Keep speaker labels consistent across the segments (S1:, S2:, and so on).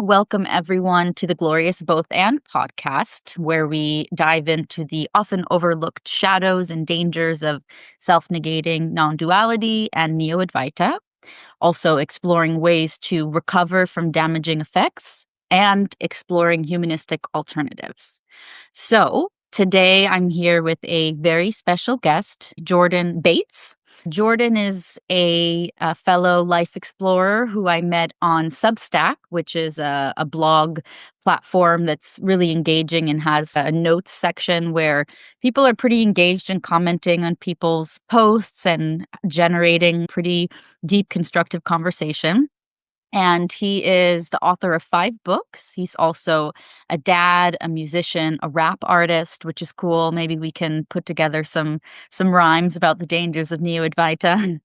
S1: welcome everyone to the Glorious Both And podcast, where we dive into the often overlooked shadows and dangers of self-negating non-duality and Neo-Advaita, also exploring ways to recover from damaging effects and exploring humanistic alternatives. So today I'm here with a very special guest, Jordan Bates. Jordan is a fellow life explorer who I met on Substack, which is a blog platform that's really engaging and has a notes section where people are pretty engaged in commenting on people's posts and generating pretty deep, constructive conversation. And he is the author of 5 books. He's also a dad, a musician, a rap artist, which is cool. Maybe we can put together some rhymes about the dangers of Neo-Advaita.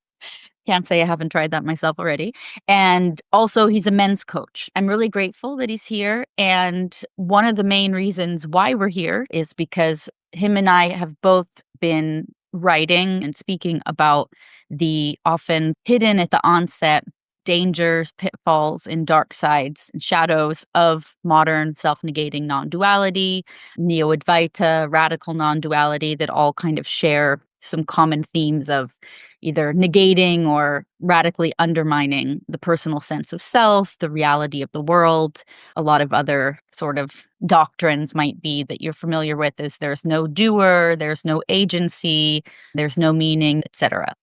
S1: Can't say I haven't tried that myself already. And also, he's a men's coach. I'm really grateful that he's here. And one of the main reasons why we're here is because him and I have both been writing and speaking about the often hidden at the onset dangers, pitfalls, and dark sides and shadows of modern self-negating non-duality, Neo-Advaita, radical non-duality that all kind of share some common themes of either negating or radically undermining the personal sense of self, the reality of the world. A lot of other sort of doctrines might be that you're familiar with is there's no doer, there's no agency, there's no meaning, etc.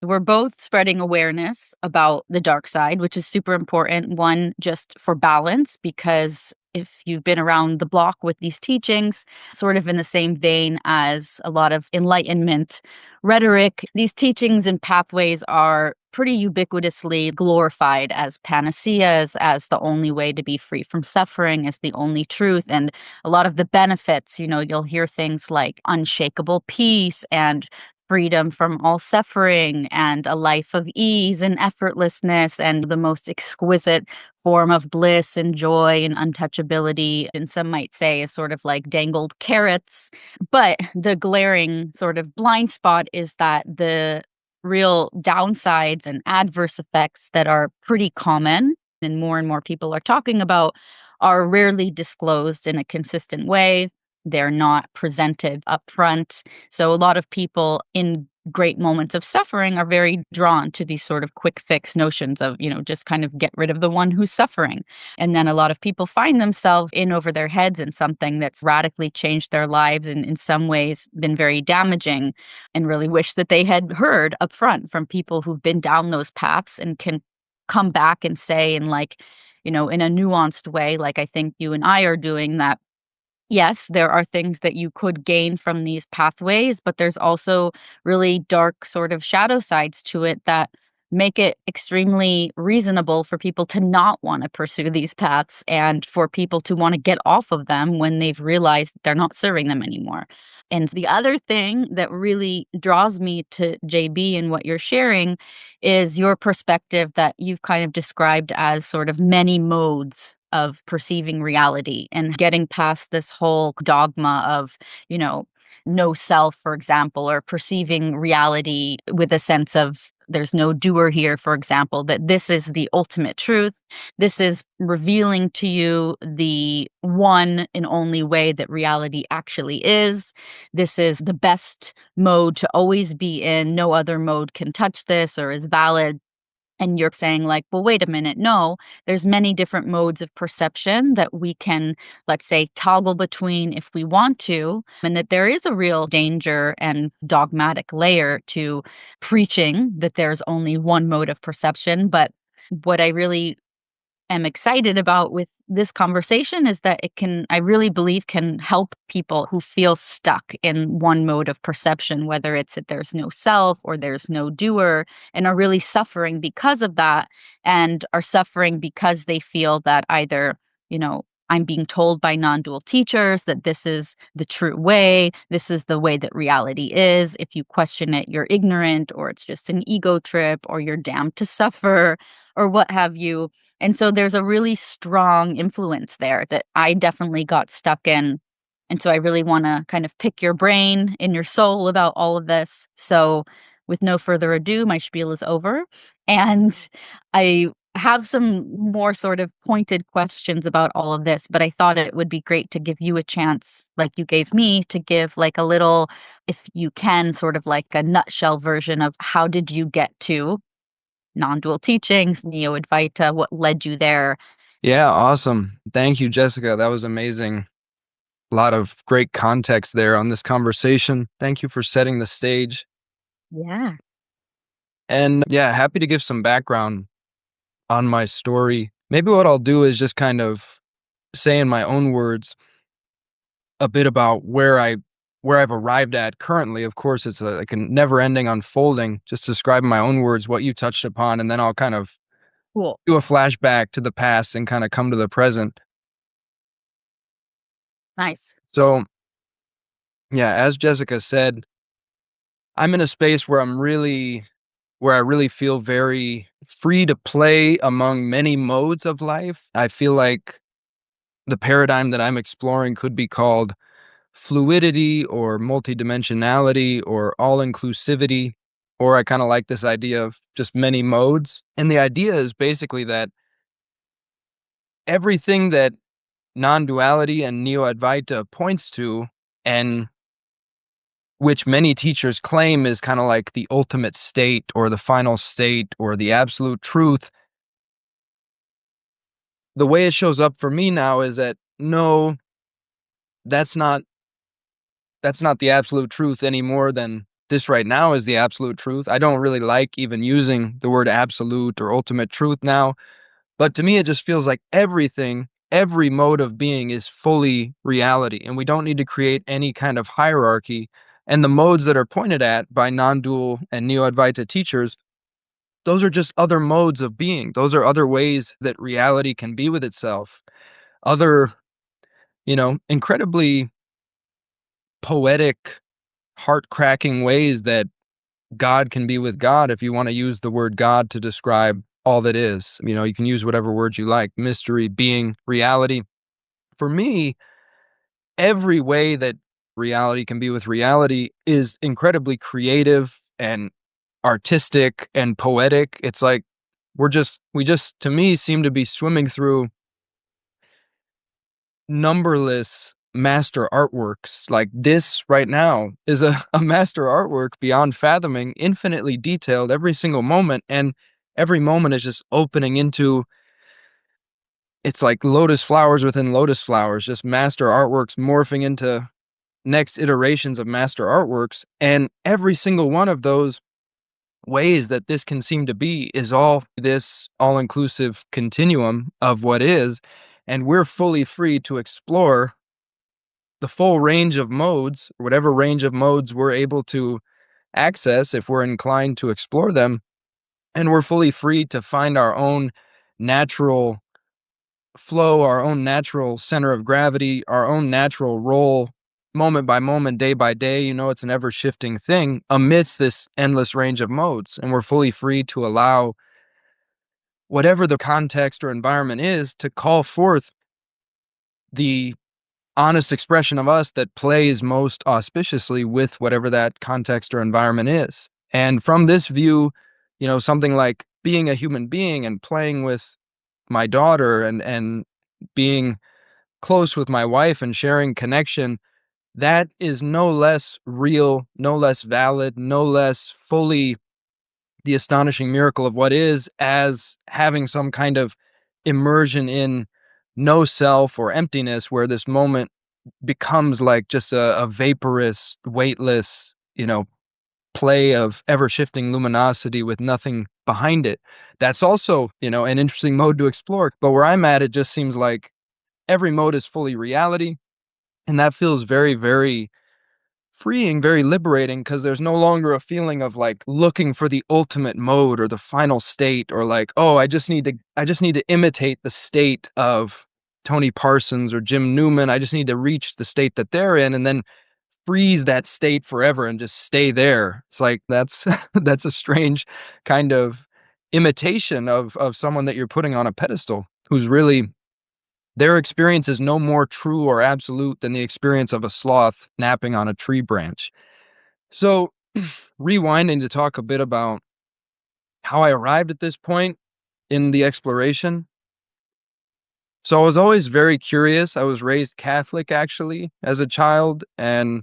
S1: We're both spreading awareness about the dark side, which is super important. One, just for balance, because if you've been around the block with these teachings, sort of in the same vein as a lot of Enlightenment rhetoric, these teachings and pathways are pretty ubiquitously glorified as panaceas, as the only way to be free from suffering, as the only truth. And a lot of the benefits, you'll hear things like unshakable peace and freedom from all suffering and a life of ease and effortlessness and the most exquisite form of bliss and joy and untouchability. And some might say is sort of like dangled carrots. But the glaring sort of blind spot is that the real downsides and adverse effects that are pretty common and more people are talking about are rarely disclosed in a consistent way. They're not presented up front. So a lot of people in great moments of suffering are very drawn to these sort of quick fix notions of, just kind of get rid of the one who's suffering. And then a lot of people find themselves in over their heads in something that's radically changed their lives and in some ways been very damaging, and really wish that they had heard up front from people who've been down those paths and can come back and say in in a nuanced way, like I think you and I are doing, that yes, there are things that you could gain from these pathways, but there's also really dark sort of shadow sides to it that make it extremely reasonable for people to not want to pursue these paths and for people to want to get off of them when they've realized they're not serving them anymore. And the other thing that really draws me to JB and what you're sharing is your perspective that you've kind of described as sort of many modes of perceiving reality and getting past this whole dogma of, no self, for example, or perceiving reality with a sense of there's no doer here, for example, that this is the ultimate truth. This is revealing to you the one and only way that reality actually is. This is the best mode to always be in. No other mode can touch this or is valid. And you're saying like, well, wait a minute. No, there's many different modes of perception that we can, let's say, toggle between if we want to, and that there is a real danger and dogmatic layer to preaching that there's only one mode of perception. But what I really am excited about with this conversation is that I really believe can help people who feel stuck in one mode of perception, whether it's that there's no self or there's no doer, and are really suffering because of that, and are suffering because they feel that either, I'm being told by non-dual teachers that this is the true way, this is the way that reality is. If you question it, you're ignorant, or it's just an ego trip, or you're damned to suffer, or what have you. And so there's a really strong influence there that I definitely got stuck in. And so I really want to kind of pick your brain and your soul about all of this. So with no further ado, my spiel is over. And I have some more sort of pointed questions about all of this, but I thought it would be great to give you a chance, like you gave me, to give like a little, if you can, sort of like a nutshell version of how did you get to non-dual teachings, Neo-Advaita, what led you there?
S2: Yeah, awesome. Thank you, Jessica. That was amazing. A lot of great context there on this conversation. Thank you for setting the stage.
S1: Yeah.
S2: And yeah, happy to give some background on my story. Maybe what I'll do is just kind of say in my own words a bit about where I've arrived at currently. Of course, it's like a never-ending unfolding. Just describe in my own words what you touched upon, and then I'll kind of
S1: Cool.
S2: do a flashback to the past and kind of come to the present.
S1: Nice.
S2: So, yeah, as Jessica said, I'm in a space where I really feel very free to play among many modes of life. I feel like the paradigm that I'm exploring could be called fluidity or multidimensionality or all inclusivity, or I kind of like this idea of just many modes. And the idea is basically that everything that non duality and Neo Advaita points to, and which many teachers claim is kind of like the ultimate state or the final state or the absolute truth, the way it shows up for me now is that no, that's not that's not the absolute truth any more than this right now is the absolute truth. I don't really like even using the word absolute or ultimate truth now, but to me it just feels like everything, every mode of being is fully reality, and we don't need to create any kind of hierarchy. And the modes that are pointed at by non-dual and neo-Advaita teachers, those are just other modes of being. Those are other ways that reality can be with itself. Other, incredibly poetic, heart-cracking ways that God can be with God, if you want to use the word God to describe all that is. You can use whatever words you like: mystery, being, reality. For me, every way that reality can be with reality is incredibly creative and artistic and poetic. It's like we just, to me, seem to be swimming through numberless master artworks. Like this right now is a master artwork beyond fathoming, infinitely detailed every single moment. And every moment is just opening into, it's like lotus flowers within lotus flowers, just master artworks morphing into next iterations of master artworks. And every single one of those ways that this can seem to be is all this all-inclusive continuum of what is. And we're fully free to explore the full range of modes, whatever range of modes we're able to access if we're inclined to explore them. And we're fully free to find our own natural flow, our own natural center of gravity, our own natural role, moment by moment, day by day. It's an ever shifting thing amidst this endless range of modes. And we're fully free to allow whatever the context or environment is to call forth the honest expression of us that plays most auspiciously with whatever that context or environment is. And from this view, something like being a human being and playing with my daughter and being close with my wife and sharing connection, that is no less real, no less valid, no less fully the astonishing miracle of what is, as having some kind of immersion in no self or emptiness, where this moment becomes like just a vaporous, weightless, play of ever shifting luminosity with nothing behind it. That's also, an interesting mode to explore. But where I'm at, it just seems like every mode is fully reality. And that feels very, very freeing, very liberating, because there's no longer a feeling of like looking for the ultimate mode or the final state, or like, oh, I just need to imitate the state of Tony Parsons or Jim Newman. I just need to reach the state that they're in and then freeze that state forever and just stay there. It's like that's that's a strange kind of imitation of someone that you're putting on a pedestal, who's really, their experience is no more true or absolute than the experience of a sloth napping on a tree branch. So, rewinding to talk a bit about how I arrived at this point, in the exploration. So I was always very curious. I was raised Catholic actually as a child, and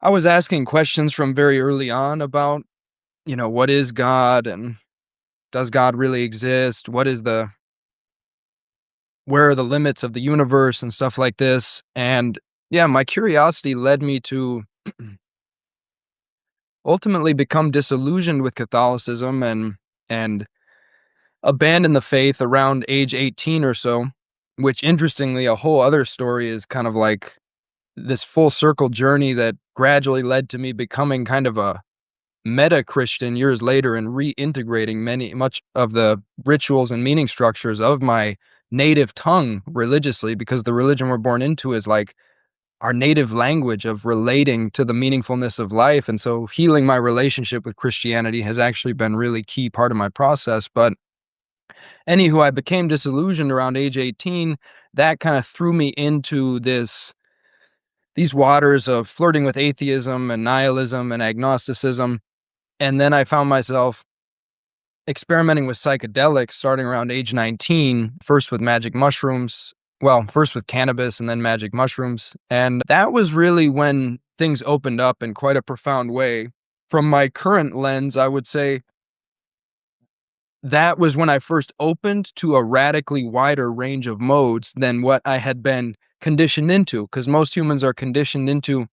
S2: I was asking questions from very early on about, what is God and does God really exist? Where are the limits of the universe and stuff like this? And yeah, my curiosity led me to ultimately become disillusioned with Catholicism and abandon the faith around age 18 or so, which interestingly, a whole other story is kind of like this full circle journey that gradually led to me becoming kind of a meta Christian years later and reintegrating much of the rituals and meaning structures of my native tongue religiously, because the religion we're born into is like our native language of relating to the meaningfulness of life. And so healing my relationship with Christianity has actually been really key part of my process. But anywho, I became disillusioned around age 18. That kind of threw me into these waters of flirting with atheism and nihilism and agnosticism. And then I found myself experimenting with psychedelics starting around age 19, first with magic mushrooms. Well, first with cannabis and then magic mushrooms. And that was really when things opened up in quite a profound way. From my current lens, I would say that was when I first opened to a radically wider range of modes than what I had been conditioned into, because most humans are conditioned into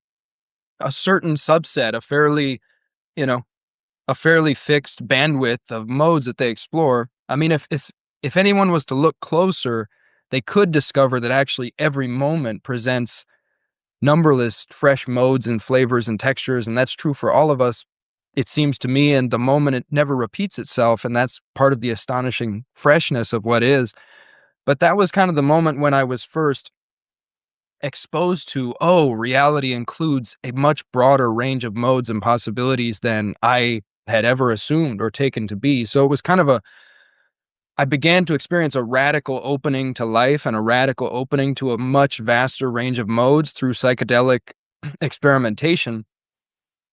S2: a certain subset, you know, a fairly fixed bandwidth of modes that they explore. I mean, if anyone was to look closer, they could discover that actually every moment presents numberless fresh modes and flavors and textures, and that's true for all of us, it seems to me, and the moment it never repeats itself, and that's part of the astonishing freshness of what is. But that was kind of the moment when I was first exposed to, oh, reality includes a much broader range of modes and possibilities than I had ever assumed or taken to be. So it was kind of I began to experience a radical opening to life and a radical opening to a much vaster range of modes through psychedelic experimentation.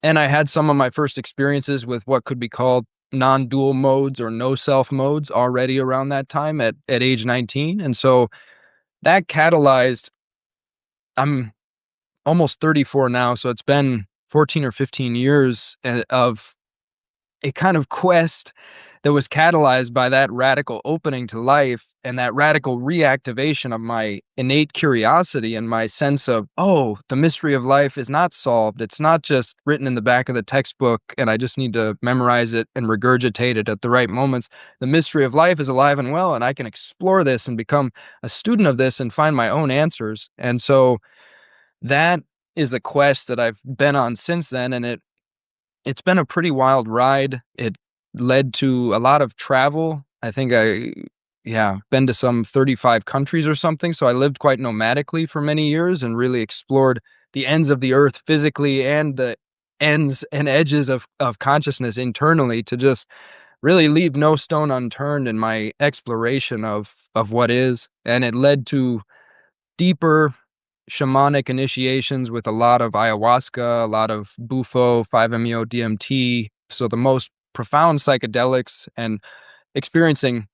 S2: And I had some of my first experiences with what could be called non-dual modes or no self modes already around that time at age 19. And so that catalyzed, I'm almost 34 now, so it's been 14 or 15 years of a kind of quest that was catalyzed by that radical opening to life and that radical reactivation of my innate curiosity and my sense of, oh, the mystery of life is not solved. It's not just written in the back of the textbook and I just need to memorize it and regurgitate it at the right moments. The mystery of life is alive and well, and I can explore this and become a student of this and find my own answers. And so that is the quest that I've been on since then, and it's been a pretty wild ride. It led to a lot of travel. I think been to some 35 countries or something. So I lived quite nomadically for many years and really explored the ends of the earth physically and the ends and edges of consciousness internally to just really leave no stone unturned in my exploration of what is. And it led to deeper shamanic initiations with a lot of ayahuasca, a lot of bufo, 5-MeO DMT. So the most profound psychedelics, and experiencing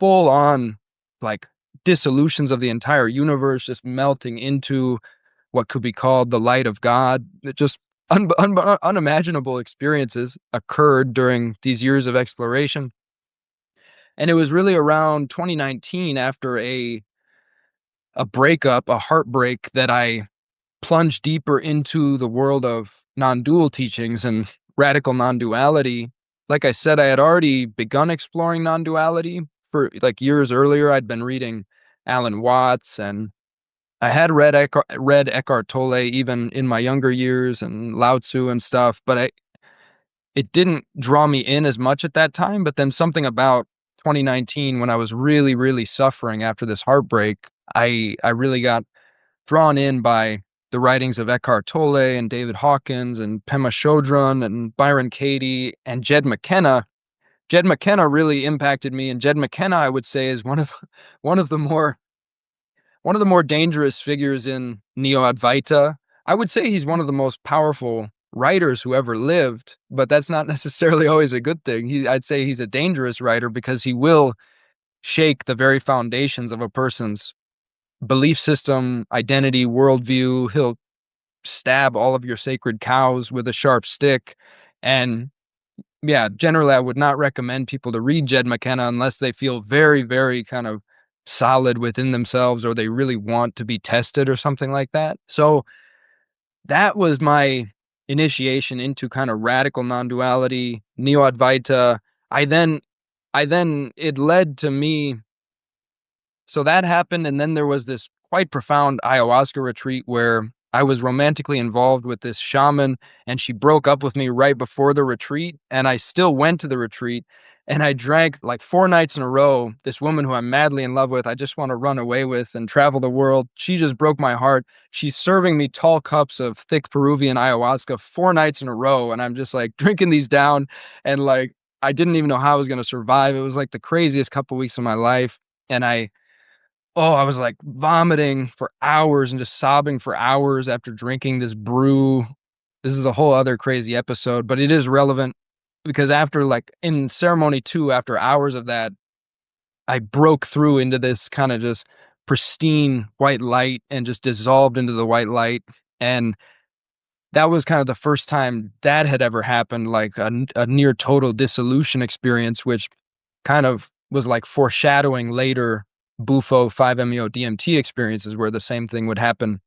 S2: full on like dissolutions of the entire universe, just melting into what could be called the light of God. It just unimaginable experiences occurred during these years of exploration. And it was really around 2019 after a breakup, a heartbreak, that I plunged deeper into the world of non-dual teachings and radical non-duality. Like I said, I had already begun exploring non-duality for like years earlier. I'd been reading Alan Watts, and I had read Eckhart Tolle even in my younger years, and Lao Tzu and stuff, but it didn't draw me in as much at that time. But then something about 2019, when I was really, really suffering after this heartbreak, I really got drawn in by the writings of Eckhart Tolle and David Hawkins and Pema Chodron and Byron Katie and Jed McKenna. Jed McKenna really impacted me, and Jed McKenna, I would say, is one of the more dangerous figures in Neo-Advaita. I would say he's one of the most powerful writers who ever lived, but that's not necessarily always a good thing. I'd say he's a dangerous writer because he will shake the very foundations of a person's belief system, identity, worldview. He'll stab all of your sacred cows with a sharp stick. And yeah, generally, I would not recommend people to read Jed McKenna unless they feel very, very kind of solid within themselves or they really want to be tested or something like that. So that was my initiation into kind of radical non-duality, Neo-Advaita. I then, it led to me. So that happened. And then there was this quite profound ayahuasca retreat where I was romantically involved with this shaman, and she broke up with me right before the retreat. And I still went to the retreat, and I drank like 4 nights in a row. This woman who I'm madly in love with, I just want to run away with and travel the world. She just broke my heart. She's serving me tall cups of thick Peruvian ayahuasca 4 nights in a row. And I'm just like drinking these down. And like, I didn't even know how I was going to survive. It was like the craziest couple weeks of my life. And I was like vomiting for hours and just sobbing for hours after drinking this brew. This is a whole other crazy episode, but it is relevant because after like in ceremony 2, after hours of that, I broke through into this kind of just pristine white light and just dissolved into the white light. And that was kind of the first time that had ever happened, like a near total dissolution experience, which kind of was like foreshadowing later Bufo 5-MeO DMT experiences where the same thing would happen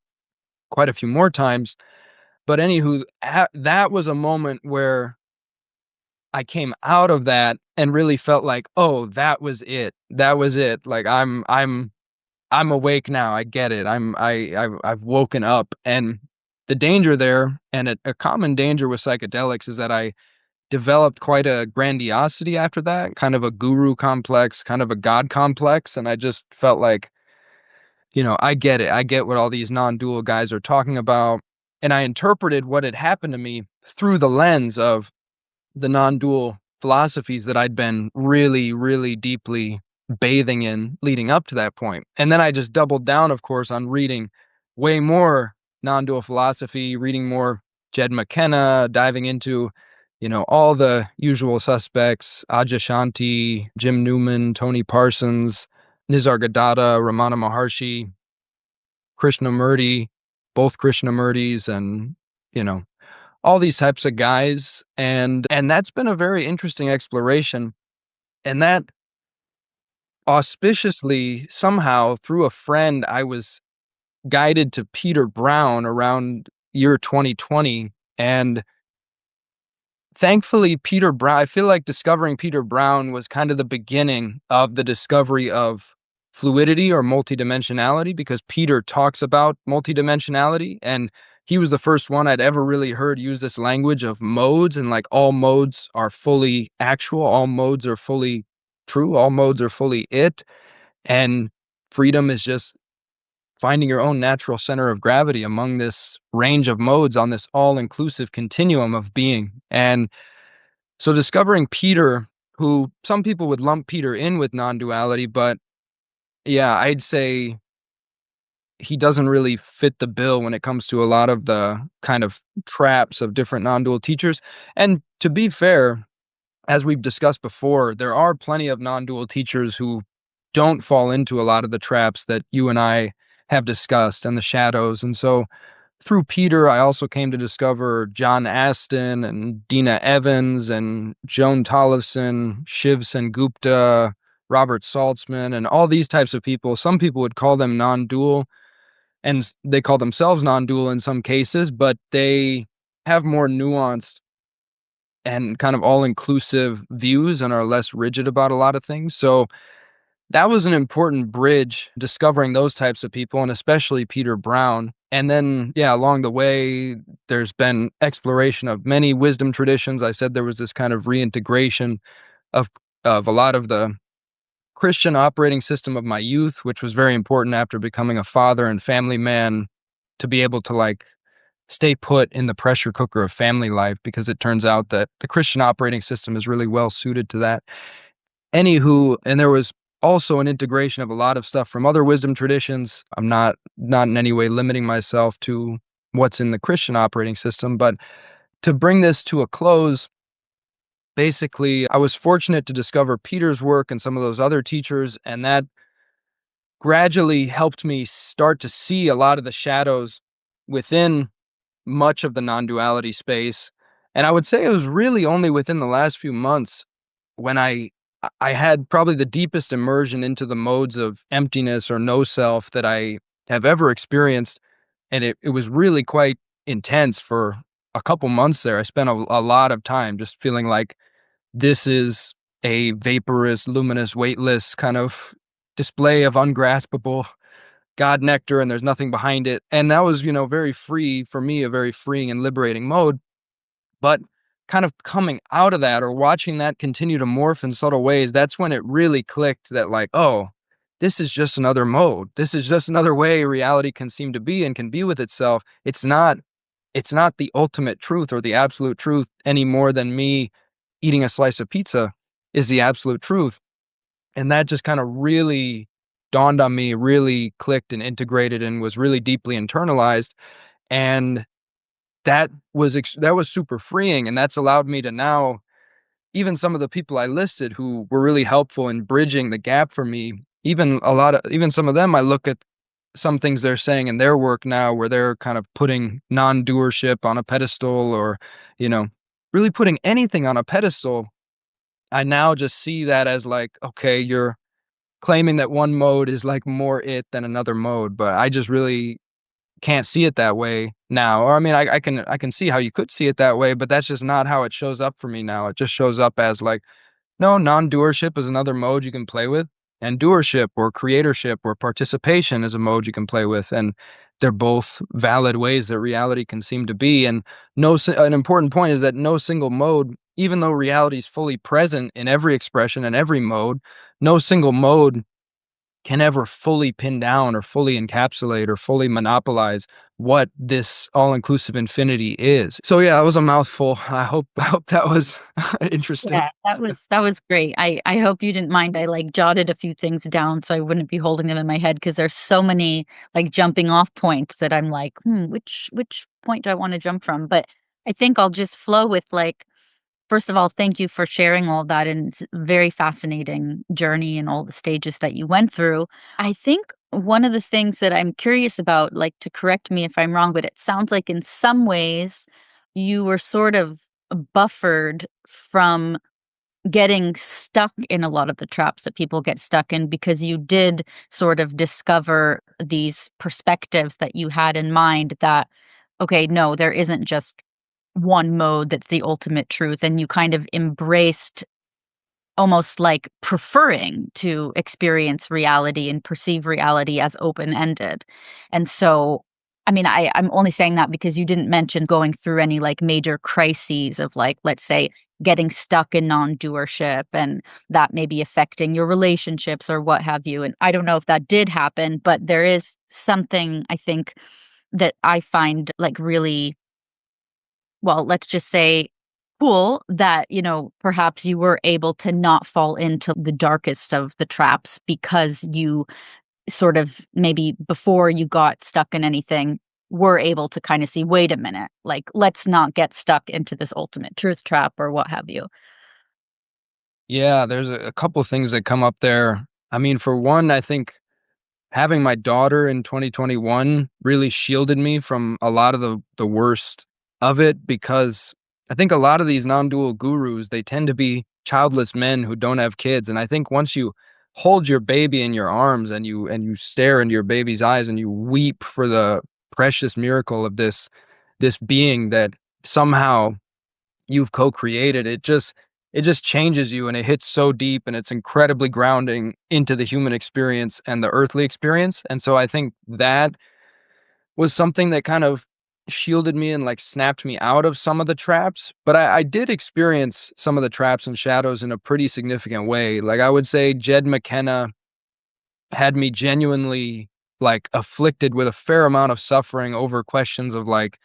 S2: quite a few more times. But anywho, that was a moment where I came out of that and really felt like, oh, that was it. That was it. Like I'm awake now. I get it. I've woken up. And the danger there, and a common danger with psychedelics, is that I developed quite a grandiosity after that, kind of a guru complex, kind of a God complex. And I just felt like, I get it. I get what all these non-dual guys are talking about. And I interpreted what had happened to me through the lens of the non-dual philosophies that I'd been really, really deeply bathing in leading up to that point. And then I just doubled down, of course, on reading way more non-dual philosophy, reading more Jed McKenna, diving into, all the usual suspects, Adyashanti, Jim Newman, Tony Parsons, Nisargadatta, Ramana Maharshi, Krishnamurti, both Krishnamurtis, and, all these types of guys. And that's been a very interesting exploration. And that auspiciously, somehow, through a friend, I was guided to Peter Brown around year 2020. And thankfully, Peter Brown, I feel like discovering Peter Brown was kind of the beginning of the discovery of fluidity or multidimensionality, because Peter talks about multidimensionality, and he was the first one I'd ever really heard use this language of modes, and like all modes are fully actual, all modes are fully true, all modes are fully it, and freedom is just finding your own natural center of gravity among this range of modes on this all-inclusive continuum of being. And so discovering Peter, who some people would lump Peter in with non-duality, but yeah, I'd say he doesn't really fit the bill when it comes to a lot of the kind of traps of different non-dual teachers. And to be fair, as we've discussed before, there are plenty of non-dual teachers who don't fall into a lot of the traps that you and I have discussed and the shadows. And so through Peter, I also came to discover John Aston and Dina Evans and Joan Tollefson, Shiv Sengupta, Robert Saltzman, and all these types of people. Some people would call them non-dual, and they call themselves non-dual in some cases, but they have more nuanced and kind of all-inclusive views and are less rigid about a lot of things. So that was an important bridge, discovering those types of people, and especially Peter Brown. And then, yeah, along the way, there's been exploration of many wisdom traditions. I said there was this kind of reintegration of a lot of the Christian operating system of my youth, which was very important after becoming a father and family man, to be able to like stay put in the pressure cooker of family life, because it turns out that the Christian operating system is really well suited to that. Anywho, and there was also an integration of a lot of stuff from other wisdom traditions. I'm not in any way limiting myself to what's in the Christian operating system, but to bring this to a close, basically, I was fortunate to discover Peter's work and some of those other teachers, and that gradually helped me start to see a lot of the shadows within much of the non-duality space. And I would say it was really only within the last few months when I had probably the deepest immersion into the modes of emptiness or no self that I have ever experienced. And it was really quite intense for a couple months there. I spent a lot of time just feeling like this is a vaporous, luminous, weightless kind of display of ungraspable God nectar, and there's nothing behind it. And that was, very free for me, a very freeing and liberating mode. But kind of coming out of that or watching that continue to morph in subtle ways, that's when it really clicked that, like, oh, this is just another mode. This is just another way reality can seem to be and can be with itself. It's not the ultimate truth or the absolute truth any more than me eating a slice of pizza is the absolute truth. And that just kind of really dawned on me, really clicked and integrated and was really deeply internalized. And that was super freeing. And that's allowed me to now, even some of the people I listed who were really helpful in bridging the gap for me, even some of them, I look at some things they're saying in their work now where they're kind of putting non-doership on a pedestal or, you know, really putting anything on a pedestal. I now just see that as like, okay, you're claiming that one mode is like more it than another mode, but I just really can't see it that way now. Or I mean, I can see how you could see it that way, but that's just not how it shows up for me now. It just shows up as like, no, non-doership is another mode you can play with, and doership or creatorship or participation is a mode you can play with, and they're both valid ways that reality can seem to be. And an important point is that no single mode, even though reality is fully present in every expression and every mode, no single mode can ever fully pin down or fully encapsulate or fully monopolize what this all-inclusive infinity is. So yeah, that was a mouthful. I hope that was interesting.
S1: Yeah, that was great. I hope you didn't mind. I like jotted a few things down so I wouldn't be holding them in my head because there's so many like jumping off points that I'm like, which point do I want to jump from? But I think I'll just flow with like, first of all, thank you for sharing all that, and it's a very fascinating journey and all the stages that you went through. I think one of the things that I'm curious about, like to correct me if I'm wrong, but it sounds like in some ways you were sort of buffered from getting stuck in a lot of the traps that people get stuck in because you did sort of discover these perspectives that you had in mind that, okay, no, there isn't just one mode that's the ultimate truth, and you kind of embraced almost like preferring to experience reality and perceive reality as open-ended. And so, I mean, I'm only saying that because you didn't mention going through any like major crises of like, let's say, getting stuck in non-doership and that may be affecting your relationships or what have you. And I don't know if that did happen, but there is something I think that I find like really, well, let's just say cool that, perhaps you were able to not fall into the darkest of the traps because you sort of maybe before you got stuck in anything were able to kind of see, wait a minute, like, let's not get stuck into this ultimate truth trap or what have you.
S2: Yeah, there's a couple of things that come up there. I mean, for one, I think having my daughter in 2021 really shielded me from a lot of the worst of it, because I think a lot of these non-dual gurus, they tend to be childless men who don't have kids. And I think once you hold your baby in your arms and you stare into your baby's eyes and you weep for the precious miracle of this being that somehow you've co-created, it just changes you, and it hits so deep, and it's incredibly grounding into the human experience and the earthly experience. And so I think that was something that kind of shielded me and like snapped me out of some of the traps. But I did experience some of the traps and shadows in a pretty significant way. Like I would say Jed McKenna had me genuinely like afflicted with a fair amount of suffering over questions of like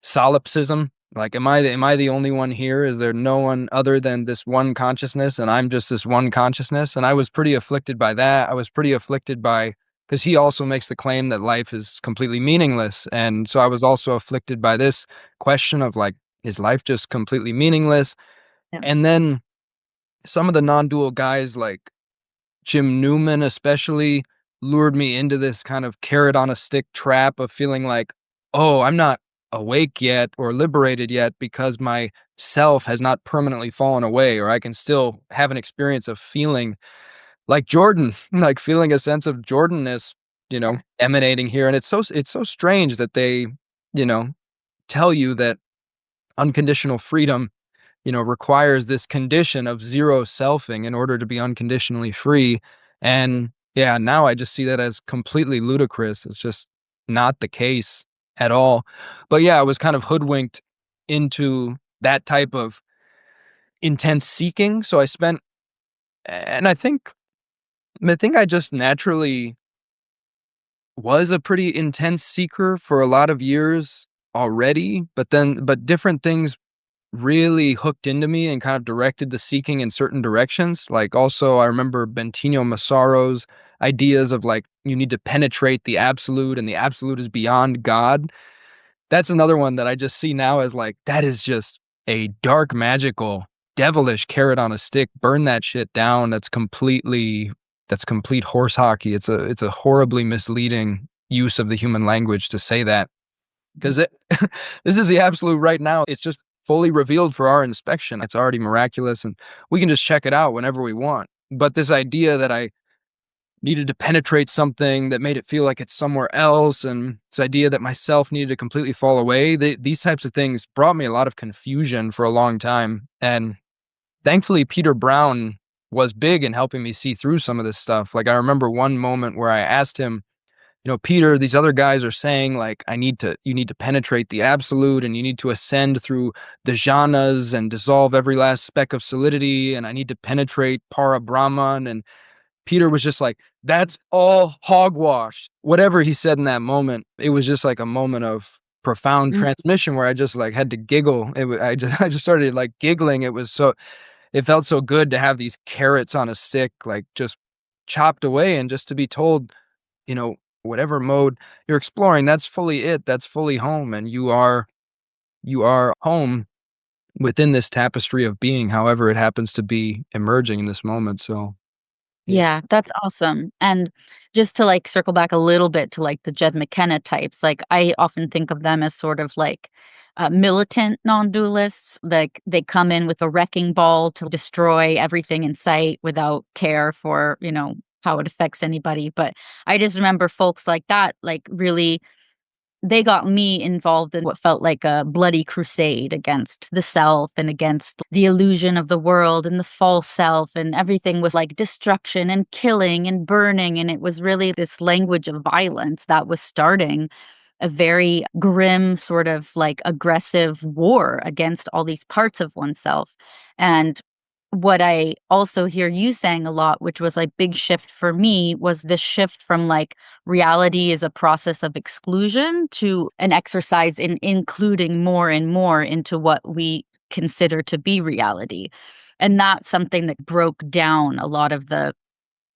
S2: solipsism. Like, am I the only one here? Is there no one other than this one consciousness, and I'm just this one consciousness? And I was pretty afflicted by that. I was pretty afflicted by, because he also makes the claim that life is completely meaningless. And so I was also afflicted by this question of like, is life just completely meaningless?
S1: Yeah.
S2: And then some of the non-dual guys like Jim Newman especially lured me into this kind of carrot on a stick trap of feeling like, oh, I'm not awake yet or liberated yet because my self has not permanently fallen away, or I can still have an experience of feeling like Jordan, like feeling a sense of Jordanness, emanating here. And it's so strange that they, tell you that unconditional freedom requires this condition of zero selfing in order to be unconditionally free. And yeah, now I just see that as completely ludicrous. It's just not the case at all. But yeah, I was kind of hoodwinked into that type of intense seeking. So and I think I just naturally was a pretty intense seeker for a lot of years already, but different things really hooked into me and kind of directed the seeking in certain directions. Like also, I remember Bentinho Massaro's ideas of like, you need to penetrate the absolute and the absolute is beyond God. That's another one that I just see now as like, that is just a dark, magical, devilish carrot on a stick. Burn that shit down. That's complete horse hockey. It's a horribly misleading use of the human language to say that, because this is the absolute right now. It's just fully revealed for our inspection. It's already miraculous, and we can just check it out whenever we want. But this idea that I needed to penetrate something that made it feel like it's somewhere else, and this idea that myself needed to completely fall away, these types of things brought me a lot of confusion for a long time. And thankfully, Peter Brown was big in helping me see through some of this stuff. Like I remember one moment where I asked him, Peter, these other guys are saying like, you need to penetrate the absolute and you need to ascend through the jhanas and dissolve every last speck of solidity. And I need to penetrate para Brahman. And Peter was just like, that's all hogwash. Whatever he said in that moment, it was just like a moment of profound transmission where I just like had to giggle. I just started like giggling. It felt so good to have these carrots on a stick, like just chopped away, and just to be told, whatever mode you're exploring, that's fully it. That's fully home. And you are home within this tapestry of being, however it happens to be emerging in this moment. So yeah.
S1: Yeah, that's awesome. And just to like circle back a little bit to like the Jed McKenna types, like I often think of them as sort of like militant non-dualists. Like they come in with a wrecking ball to destroy everything in sight without care for, how it affects anybody. But I just remember folks like that, like really they got me involved in what felt like a bloody crusade against the self and against the illusion of the world and the false self. And everything was like destruction and killing and burning. And it was really this language of violence that was starting a very grim, sort of like aggressive war against all these parts of oneself. And what I also hear you saying a lot, which was a big shift for me, was this shift from like reality is a process of exclusion to an exercise in including more and more into what we consider to be reality. And that's something that broke down a lot of the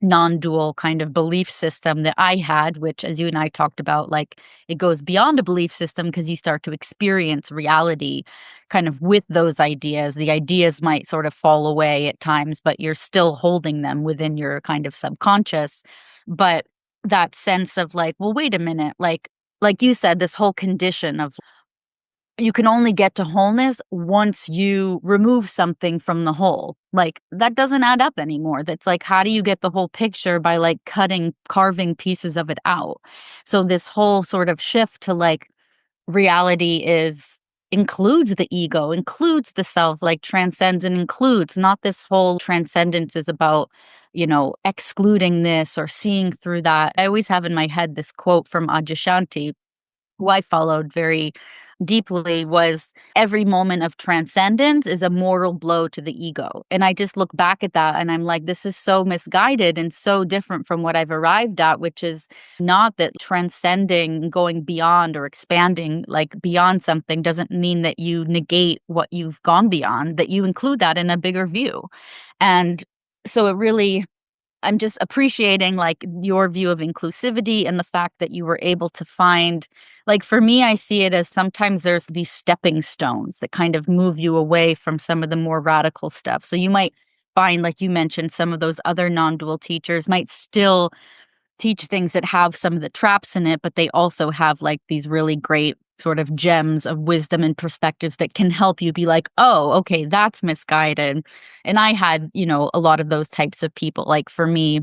S1: non-dual kind of belief system that I had, which, as you and I talked about, like it goes beyond a belief system because you start to experience reality kind of with those ideas. The ideas might sort of fall away at times, but you're still holding them within your kind of subconscious. But that sense of like, well, wait a minute, like you said, this whole condition of you can only get to wholeness once you remove something from the whole. Like that doesn't add up anymore. That's like, how do you get the whole picture by like carving pieces of it out? So this whole sort of shift to like reality includes the ego, includes the self, like transcends and includes, not this whole transcendence is about, excluding this or seeing through that. I always have in my head this quote from Adyashanti, who I followed very deeply, was every moment of transcendence is a mortal blow to the ego. And I just look back at that and I'm like, this is so misguided and so different from what I've arrived at, which is not that transcending, going beyond or expanding like beyond something doesn't mean that you negate what you've gone beyond, that you include that in a bigger view. And so it really I'm just appreciating like your view of inclusivity and the fact that you were able to find, like, for me, I see it as sometimes there's these stepping stones that kind of move you away from some of the more radical stuff. So you might find, like you mentioned, some of those other non-dual teachers might still teach things that have some of the traps in it, but they also have like these really great sort of gems of wisdom and perspectives that can help you be like, oh, okay, that's misguided. And I had, a lot of those types of people. Like for me,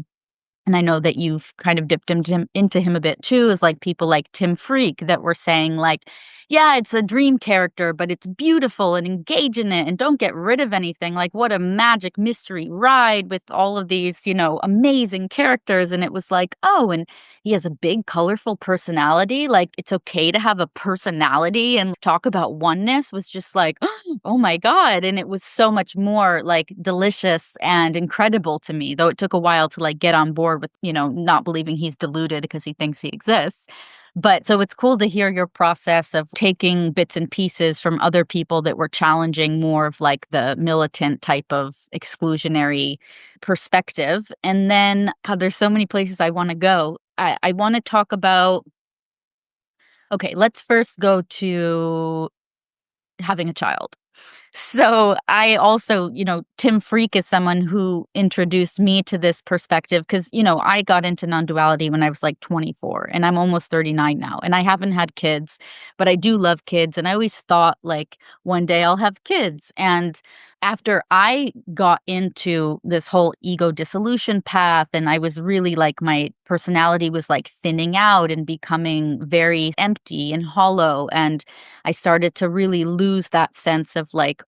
S1: and I know that you've kind of dipped into him a bit too, is like people like Tim Freak that were saying like, yeah, it's a dream character, but it's beautiful and engage in it and don't get rid of anything. Like what a magic mystery ride with all of these, amazing characters. And it was like, oh, and he has a big, colorful personality. Like it's okay to have a personality, and talk about oneness was just like, oh my God. And it was so much more like delicious and incredible to me, though it took a while to like get on board with, not believing he's deluded because he thinks he exists. But so it's cool to hear your process of taking bits and pieces from other people that were challenging more of like the militant type of exclusionary perspective. And then, God, there's so many places I want to go. I want to talk about, okay, let's first go to having a child. So I also, Tim Freak is someone who introduced me to this perspective because, I got into non-duality when I was like 24 and I'm almost 39 now, and I haven't had kids, but I do love kids. And I always thought like one day I'll have kids. And after I got into this whole ego dissolution path, and I was really like, my personality was like thinning out and becoming very empty and hollow. And I started to really lose that sense of like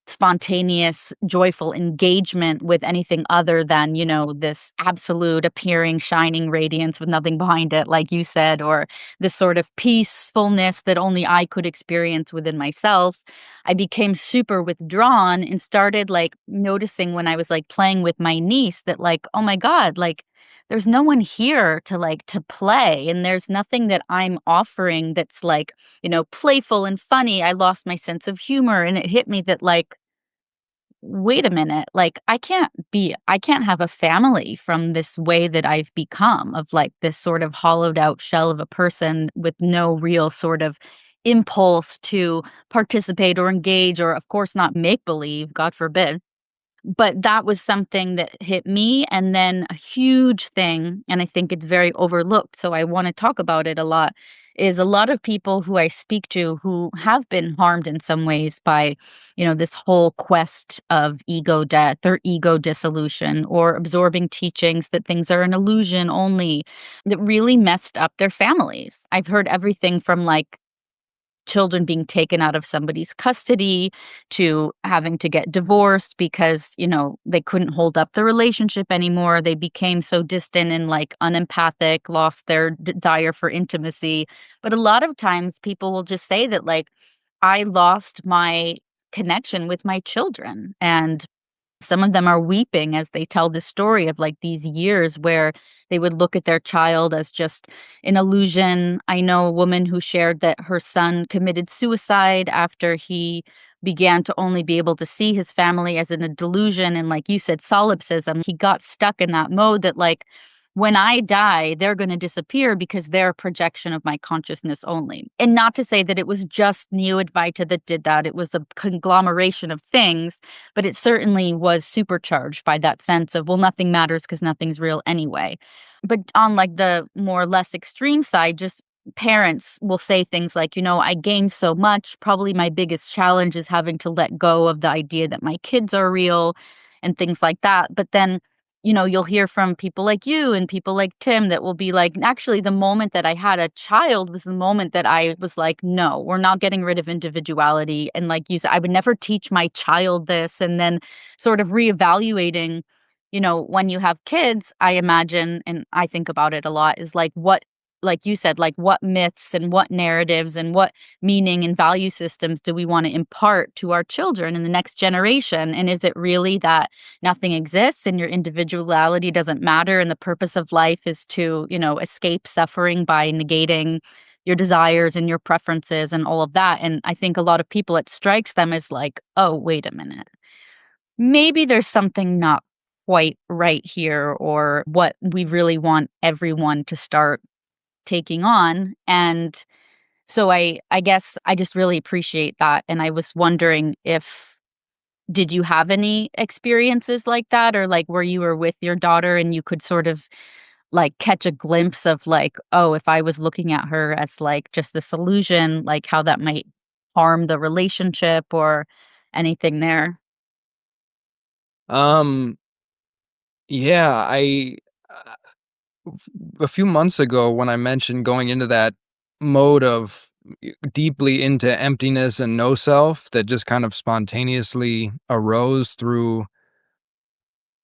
S1: spontaneous, joyful engagement with anything other than, this absolute appearing, shining radiance with nothing behind it, like you said, or this sort of peacefulness that only I could experience within myself. I became super withdrawn and started like noticing when I was like playing with my niece that like, oh my God, like there's no one here to like to play, and there's nothing that I'm offering that's like, playful and funny. I lost my sense of humor, and it hit me that like, wait a minute, like I can't have a family from this way that I've become, of like this sort of hollowed out shell of a person with no real sort of impulse to participate or engage, or of course not make believe, God forbid. But that was something that hit me. And then a huge thing, and I think it's very overlooked, so I want to talk about it a lot, is a lot of people who I speak to who have been harmed in some ways by, this whole quest of ego death or ego dissolution, or absorbing teachings that things are an illusion only, that really messed up their families. I've heard everything from like children being taken out of somebody's custody to having to get divorced because, they couldn't hold up the relationship anymore. They became so distant and like unempathic, lost their desire for intimacy. But a lot of times people will just say that like, I lost my connection with my children. And some of them are weeping as they tell the story of like these years where they would look at their child as just an illusion. I know a woman who shared that her son committed suicide after he began to only be able to see his family as in a delusion. And like you said, solipsism, he got stuck in that mode that like, when I die, they're going to disappear because they're a projection of my consciousness only. And not to say that it was just Neo-Advaita that did that. It was a conglomeration of things, but it certainly was supercharged by that sense of, well, nothing matters because nothing's real anyway. But on like the more less extreme side, just parents will say things like, I gained so much. Probably my biggest challenge is having to let go of the idea that my kids are real and things like that. But then you'll hear from people like you and people like Tim that will be like, actually, the moment that I had a child was the moment that I was like, no, we're not getting rid of individuality. And like you said, I would never teach my child this. And then sort of reevaluating, when you have kids, I imagine, and I think about it a lot, is like what, like you said, like what myths and what narratives and what meaning and value systems do we want to impart to our children in the next generation? And is it really that nothing exists and your individuality doesn't matter and the purpose of life is to, escape suffering by negating your desires and your preferences and all of that? And I think a lot of people, it strikes them as like, oh, wait a minute. Maybe there's something not quite right here, or what we really want everyone to start taking on. And so I guess I just really appreciate that. And I was wondering if did you have any experiences like that, or like where you were with your daughter and you could sort of like catch a glimpse of like, oh, if I was looking at her as like just this illusion, like how that might harm the relationship or anything there?
S2: Um, yeah, a few months ago when I mentioned going into that mode of deeply into emptiness and no self that just kind of spontaneously arose through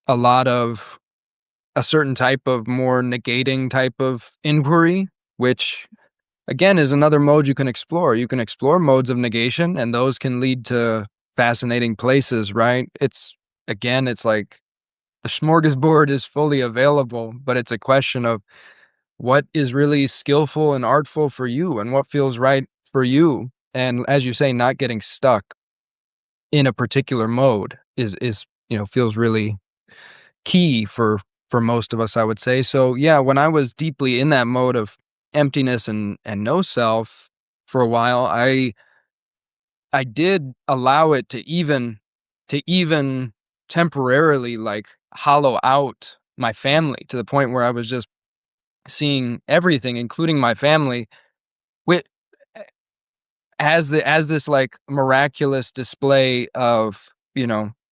S2: a lot of a certain type of more negating type of inquiry, which again is another mode you can explore. You can explore modes of negation, and those can lead to fascinating places, right? It's like the smorgasbord is fully available, but it's a question of what is really skillful and artful for you and what feels right for you. And as you say, not getting stuck in a particular mode is feels really key for most of us, I would say. So yeah, when I was deeply in that mode of emptiness and no self for a while, I did allow it to even temporarily like hollow out my family to the point where I was just seeing everything, including my family, with as this like miraculous display of,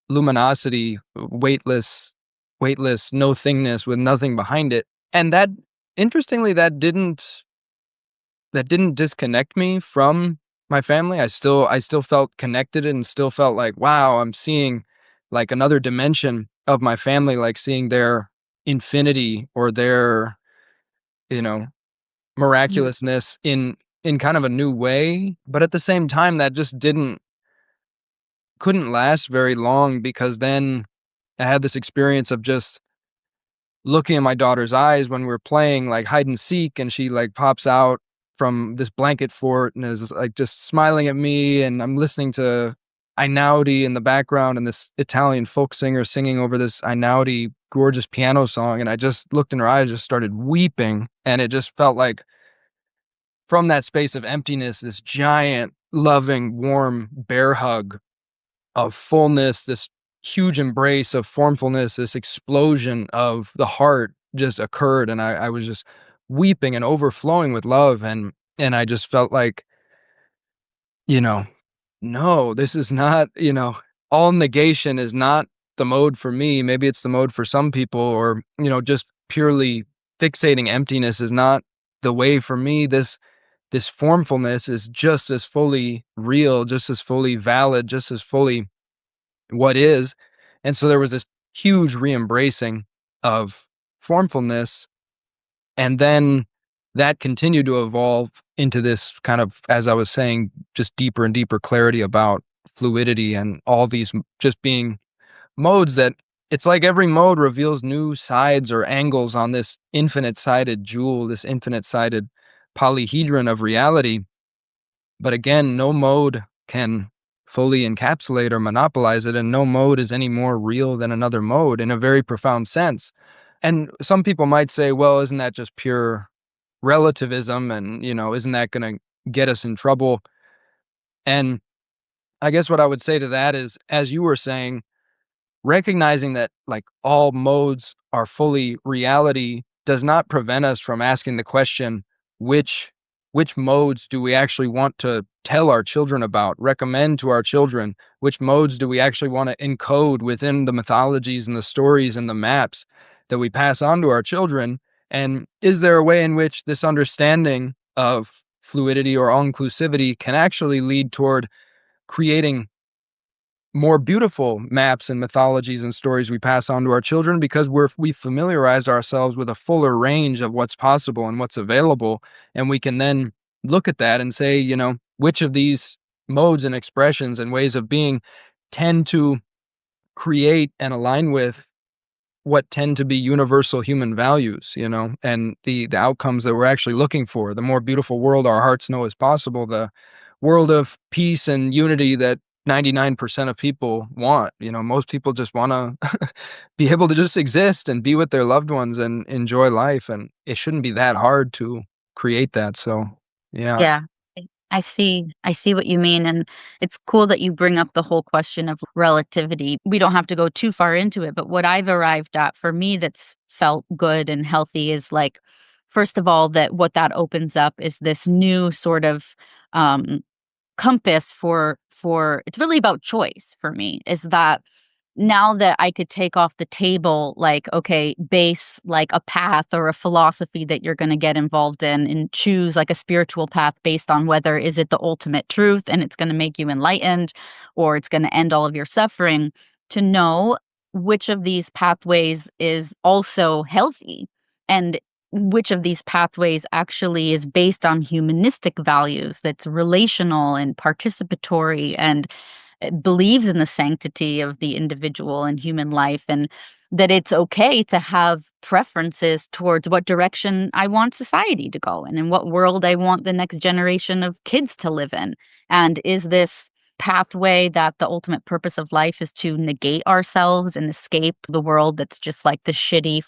S2: luminosity, weightless, no thingness with nothing behind it. And that interestingly, that didn't disconnect me from my family. I still felt connected and still felt like, wow, I'm seeing like another dimension of my family, like seeing their infinity or their, you know,
S1: Mhm.
S2: miraculousness in kind of a new way. But at the same time, that just didn't couldn't last very long because then I had this experience of just looking in my daughter's eyes when we were playing like hide and seek, and she like pops out from this blanket fort and is like just smiling at me, and I'm listening to Einaudi in the background and this Italian folk singer singing over this Einaudi gorgeous piano song, and I just looked in her eyes, just started weeping, and it just felt like from that space of emptiness, this giant, loving, warm bear hug of fullness, this huge embrace of formfulness, this explosion of the heart just occurred. And I was just weeping and overflowing with love. And I just felt like, you know, no, this is not, all negation is not the mode for me. Maybe it's the mode for some people, or, just purely fixating emptiness is not the way for me. This formfulness is just as fully real, just as fully valid, just as fully what is. And so there was this huge re-embracing of formfulness. And then that continued to evolve into this kind of, as I was saying, just deeper and deeper clarity about fluidity and all these just being modes that it's like every mode reveals new sides or angles on this infinite sided jewel, this infinite sided polyhedron of reality. But again, no mode can fully encapsulate or monopolize it, and no mode is any more real than another mode in a very profound sense. And some people might say, well, isn't that just pure relativism? And, isn't that going to get us in trouble? And I guess what I would say to that is, as you were saying, recognizing that like all modes are fully reality does not prevent us from asking the question, which which modes do we actually want to tell our children about, recommend to our children? Which modes do we actually want to encode within the mythologies and the stories and the maps that we pass on to our children? And is there a way in which this understanding of fluidity or all-inclusivity can actually lead toward creating more beautiful maps and mythologies and stories we pass on to our children, because we've familiarized ourselves with a fuller range of what's possible and what's available, and we can then look at that and say, which of these modes and expressions and ways of being tend to create and align with what tend to be universal human values, and the outcomes that we're actually looking for. The more beautiful world our hearts know is possible, the world of peace and unity that 99% of people want. Most people just want to be able to just exist and be with their loved ones and enjoy life. And it shouldn't be that hard to create that. So, yeah.
S1: Yeah. I see what you mean. And it's cool that you bring up the whole question of relativity. We don't have to go too far into it, but what I've arrived at for me that's felt good and healthy is like, first of all, that what that opens up is this new sort of um compass for it's really about choice for me, is that now that I could take off the table, like, okay, base like a path or a philosophy that you're going to get involved in and choose like a spiritual path based on whether is it the ultimate truth and it's going to make you enlightened or it's going to end all of your suffering, to know which of these pathways is also healthy and which of these pathways actually is based on humanistic values, that's relational and participatory and believes in the sanctity of the individual and human life, and that it's okay to have preferences towards what direction I want society to go in and what world I want the next generation of kids to live in. And is this pathway that the ultimate purpose of life is to negate ourselves and escape the world that's just like the shitty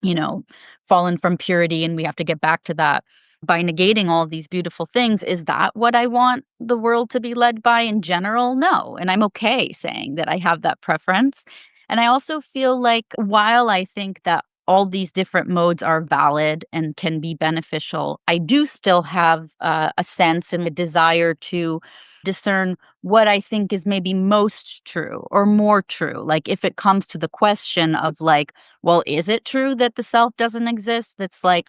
S1: you know, fallen from purity, and we have to get back to that by negating all these beautiful things? Is that what I want the world to be led by in general? No. And I'm okay saying that I have that preference. And I also feel like while I think that all these different modes are valid and can be beneficial, I do still have a sense and a desire to discern what I think is maybe most true or more true. Like if it comes to the question of like, well, is it true that the self doesn't exist? That's like,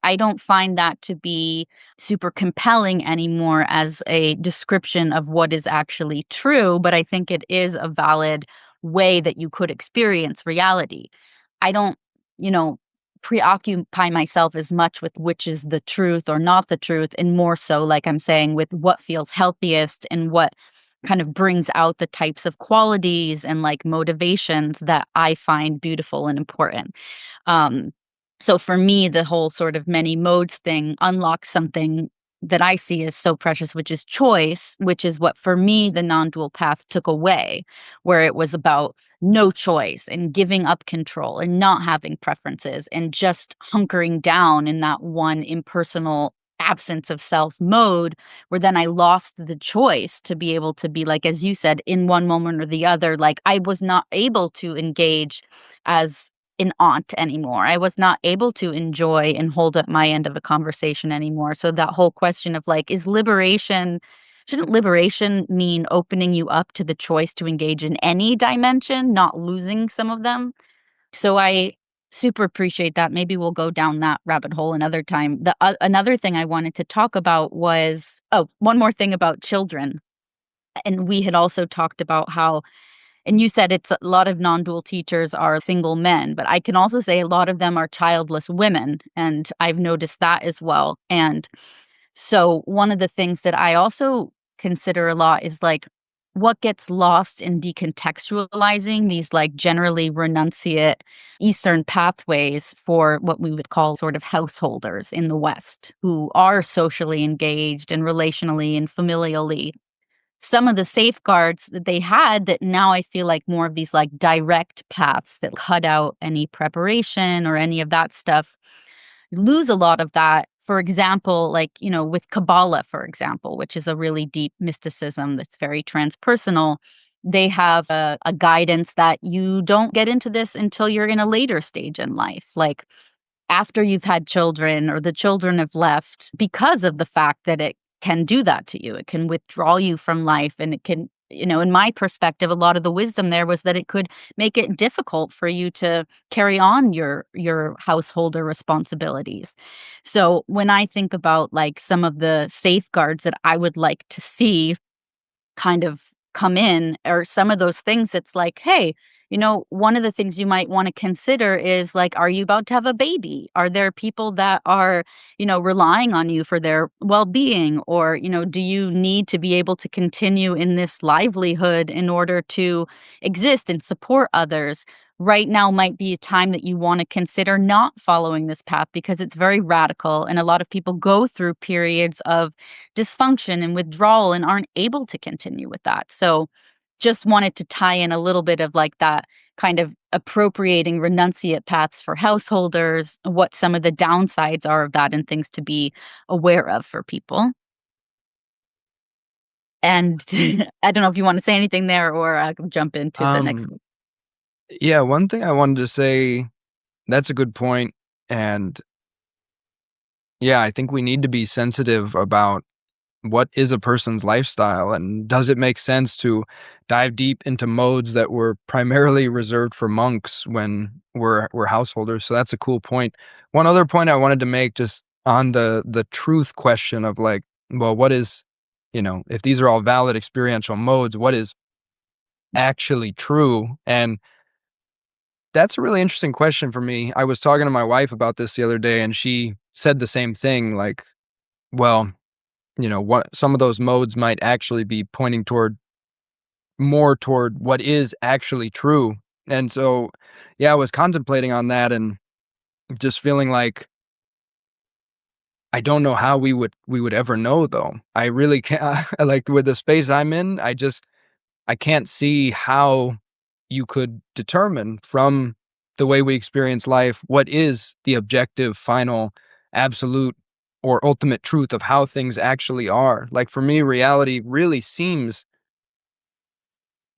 S1: I don't find that to be super compelling anymore as a description of what is actually true, but I think it is a valid way that you could experience reality. I don't, you know, preoccupy myself as much with which is the truth or not the truth, and more so, like I'm saying, with what feels healthiest and what kind of brings out the types of qualities and like motivations that I find beautiful and important. Um, so for me, the whole sort of many modes thing unlocks something that I see as so precious, which is choice, which is what for me the non-dual path took away, where it was about no choice and giving up control and not having preferences and just hunkering down in that one impersonal absence of self mode, where then I lost the choice to be able to be like, as you said, in one moment or the other. Like I was not able to engage as an aunt anymore. I was not able to enjoy and hold up my end of a conversation anymore. So that whole question of like, shouldn't liberation mean opening you up to the choice to engage in any dimension, not losing some of them? So I super appreciate that. Maybe we'll go down that rabbit hole another time. Another thing I wanted to talk about was, one more thing about children. And we had also talked about how, and you said it's a lot of non-dual teachers are single men, but I can also say a lot of them are childless women, and I've noticed that as well. And so one of the things that I also consider a lot is like what gets lost in decontextualizing these like generally renunciate Eastern pathways for what we would call sort of householders in the West who are socially engaged and relationally and familially. Some of the safeguards that they had, that now I feel like more of these like direct paths that cut out any preparation or any of that stuff, lose a lot of that. For example, like, with Kabbalah, for example, which is a really deep mysticism that's very transpersonal, they have a guidance that you don't get into this until you're in a later stage in life. Like after you've had children or the children have left, because of the fact that it can do that to you. It can withdraw you from life, and it can, in my perspective, a lot of the wisdom there was that it could make it difficult for you to carry on your householder responsibilities. So when I think about like some of the safeguards that I would like to see kind of come in, or some of those things, it's like, hey, one of the things you might want to consider is like, are you about to have a baby? Are there people that are, relying on you for their well-being? Or, do you need to be able to continue in this livelihood in order to exist and support others? right now might be a time that you want to consider not following this path because it's very radical. And a lot of people go through periods of dysfunction and withdrawal and aren't able to continue with that. So just wanted to tie in a little bit of like that kind of appropriating renunciate paths for householders, what some of the downsides are of that and things to be aware of for people. And I don't know if you want to say anything there or I can jump into the next
S2: Um,
S1: one.
S2: yeah, one thing I wanted to say, that's a good point, and yeah, I think we need to be sensitive about what is a person's lifestyle, and does it make sense to dive deep into modes that were primarily reserved for monks when we're householders. So that's a cool point. One other point I wanted to make, just on the truth question of like, well, what is, if these are all valid experiential modes, what is actually true? And that's a really interesting question for me. I was talking to my wife about this the other day, and she said the same thing, like, well, what some of those modes might actually be pointing more toward what is actually true. And so, yeah, I was contemplating on that and just feeling like I don't know how we would ever know though. I really can't like with the space I'm in, I can't see how you could determine from the way we experience life what is the objective, final, absolute, or ultimate truth of how things actually are. Like for me, reality really seems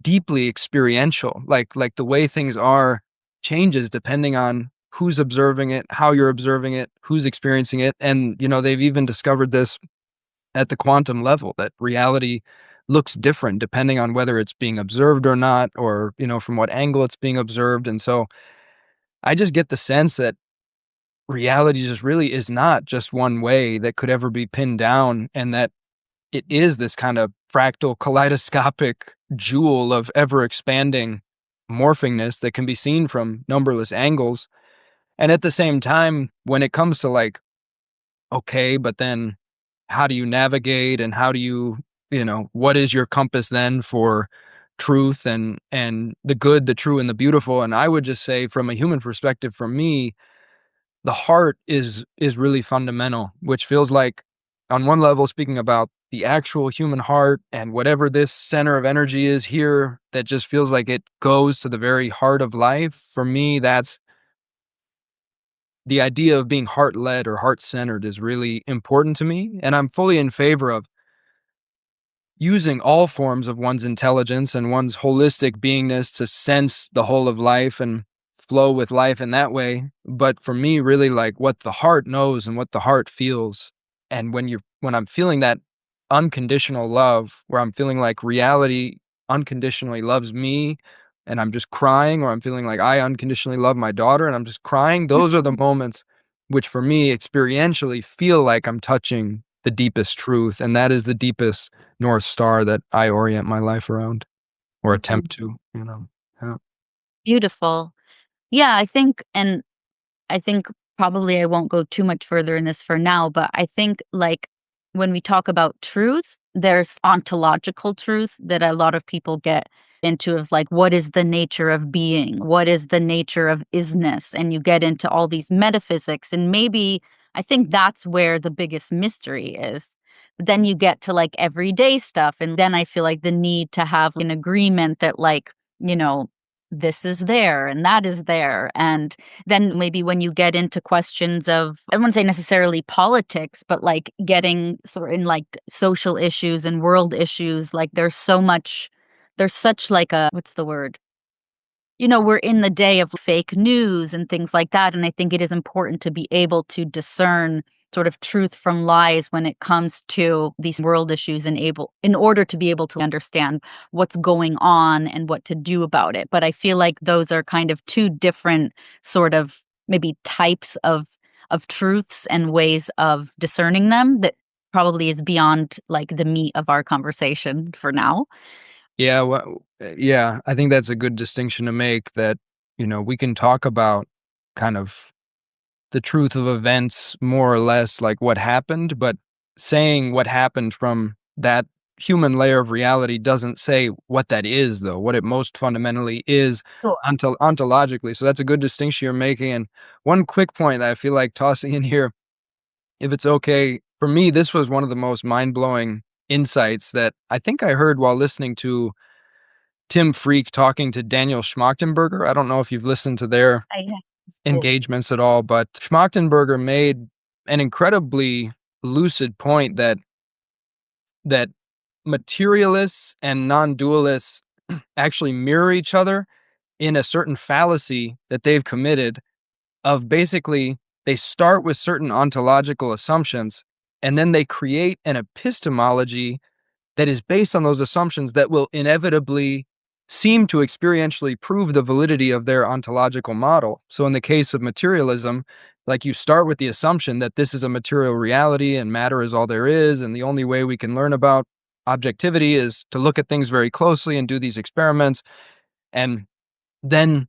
S2: deeply experiential. Like the way things are changes depending on who's observing it, how you're observing it, who's experiencing it. And, they've even discovered this at the quantum level, that reality looks different depending on whether it's being observed or not, or, from what angle it's being observed. And so I just get the sense that reality just really is not just one way that could ever be pinned down, and that it is this kind of fractal kaleidoscopic jewel of ever expanding morphingness that can be seen from numberless angles. And at the same time, when it comes to like, okay, but then how do you navigate, and how do you, what is your compass then for truth and the good, the true, and the beautiful? And I would just say, from a human perspective, for me, the heart is really fundamental, which feels like, on one level, speaking about the actual human heart and whatever this center of energy is here, that just feels like it goes to the very heart of life. For me, that's the idea of being heart-led or heart-centered is really important to me, and I'm fully in favor of using all forms of one's intelligence and one's holistic beingness to sense the whole of life and flow with life in that way. But for me, really, like, what the heart knows and what the heart feels. And when I'm feeling that unconditional love, where I'm feeling like reality unconditionally loves me and I'm just crying, or I'm feeling like I unconditionally love my daughter and I'm just crying, those are the moments which for me experientially feel like I'm touching the deepest truth. And that is the deepest North Star that I orient my life around, or
S1: Mhm.
S2: attempt to, Yeah.
S1: Beautiful. Yeah, I think probably I won't go too much further in this for now, but I think like when we talk about truth, there's ontological truth that a lot of people get into of like what is the nature of being? What is the nature of isness? And you get into all these metaphysics, and maybe I think that's where the biggest mystery is. But then you get to like everyday stuff, and then I feel like the need to have an agreement that like, you know, this is there and that is there. And then maybe when you get into questions of, I wouldn't say necessarily politics, but like getting sort in like social issues and world issues, like there's such like a, what's the word? We're in the day of fake news and things like that. And I think it is important to be able to discern sort of truth from lies when it comes to these world issues, and in order to be able to understand what's going on and what to do about it. But I feel like those are kind of two different sort of maybe types of truths and ways of discerning them that probably is beyond like the meat of our conversation for now.
S2: Yeah, well, yeah, I think that's a good distinction to make, that, we can talk about kind of the truth of events, more or less like what happened, but saying what happened from that human layer of reality doesn't say what that is, though, what it most fundamentally is
S1: Sure.
S2: ontologically. So that's a good distinction you're making. And one quick point that I feel like tossing in here, if it's okay, for me, this was one of the most mind-blowing insights that I think I heard while listening to Tim Freak talking to Daniel Schmachtenberger. I don't know if you've listened to their
S1: I have. Cool.
S2: engagements at all, but Schmachtenberger made an incredibly lucid point that materialists and non-dualists actually mirror each other in a certain fallacy that they've committed of basically they start with certain ontological assumptions and then they create an epistemology that is based on those assumptions that will inevitably seem to experientially prove the validity of their ontological model. So in the case of materialism, like you start with the assumption that this is a material reality and matter is all there is, and the only way we can learn about objectivity is to look at things very closely and do these experiments. And then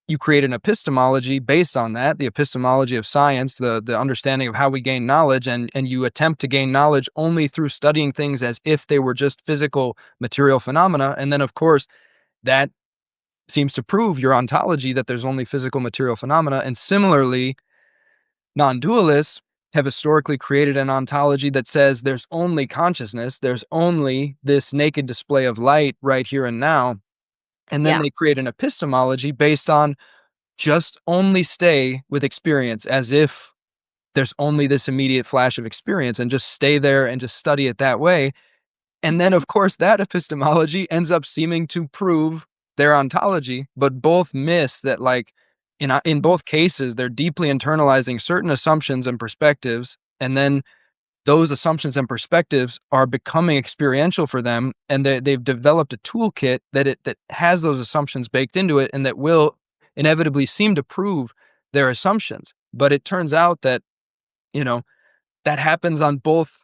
S2: you create an epistemology based on that, the epistemology of science, the understanding of how we gain knowledge, and you attempt to gain knowledge only through studying things as if they were just physical material phenomena. And then, of course, that seems to prove your ontology that there's only physical material phenomena. And similarly, non-dualists have historically created an ontology that says there's only consciousness, there's only this naked display of light right here and now. And then
S1: Yeah.
S2: they create an epistemology based on just only stay with experience as if there's only this immediate flash of experience and just stay there and just study it that way. And then, of course, that epistemology ends up seeming to prove their ontology, but both miss that, like, in both cases, they're deeply internalizing certain assumptions and perspectives, and then those assumptions and perspectives are becoming experiential for them, and they've developed a toolkit that has those assumptions baked into it and that will inevitably seem to prove their assumptions. But it turns out that, you know, that happens on both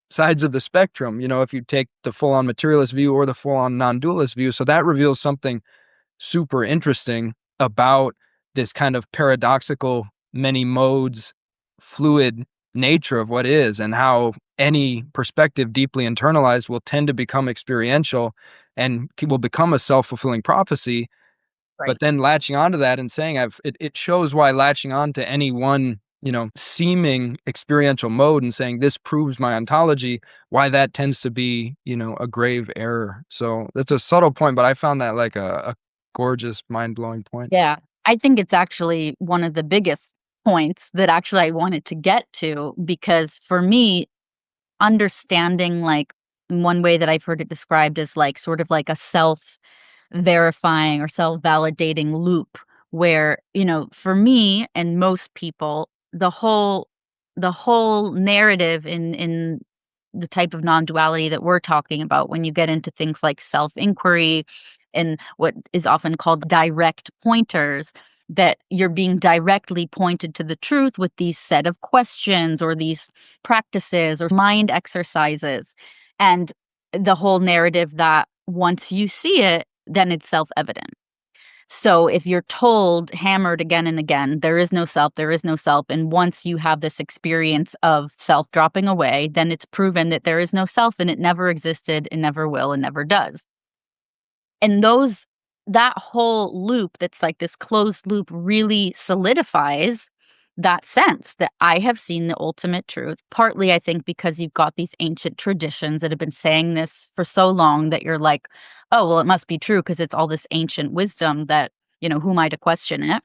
S2: sides of the spectrum, if you take the full-on materialist view or the full-on non-dualist view. So that reveals something super interesting about this kind of paradoxical, many modes, fluid nature of what is, and how any perspective deeply internalized will tend to become experiential and will become a self-fulfilling prophecy. But
S1: Right.
S2: then latching onto that and saying it shows why latching on to any one, seeming experiential mode and saying this proves my ontology, why that tends to be, a grave error. So that's a subtle point, but I found that like a gorgeous, mind-blowing point.
S1: Yeah. I think it's actually one of the biggest points that actually I wanted to get to, because for me, understanding, like, one way that I've heard it described as like sort of like a self-verifying or self-validating loop where, for me and most people, the whole narrative in the type of non-duality that we're talking about, when you get into things like self-inquiry and what is often called direct pointers, that you're being directly pointed to the truth with these set of questions or these practices or mind exercises, and the whole narrative that once you see it, then it's self-evident. So if you're told, hammered again and again, there is no self, there is no self, and once you have this experience of self dropping away, then it's proven that there is no self and it never existed and never will and never does. And that whole loop, that's like this closed loop, really solidifies that sense that I have seen the ultimate truth. Partly, I think, because you've got these ancient traditions that have been saying this for so long that you're like, oh, well, it must be true because it's all this ancient wisdom that, who am I to question it?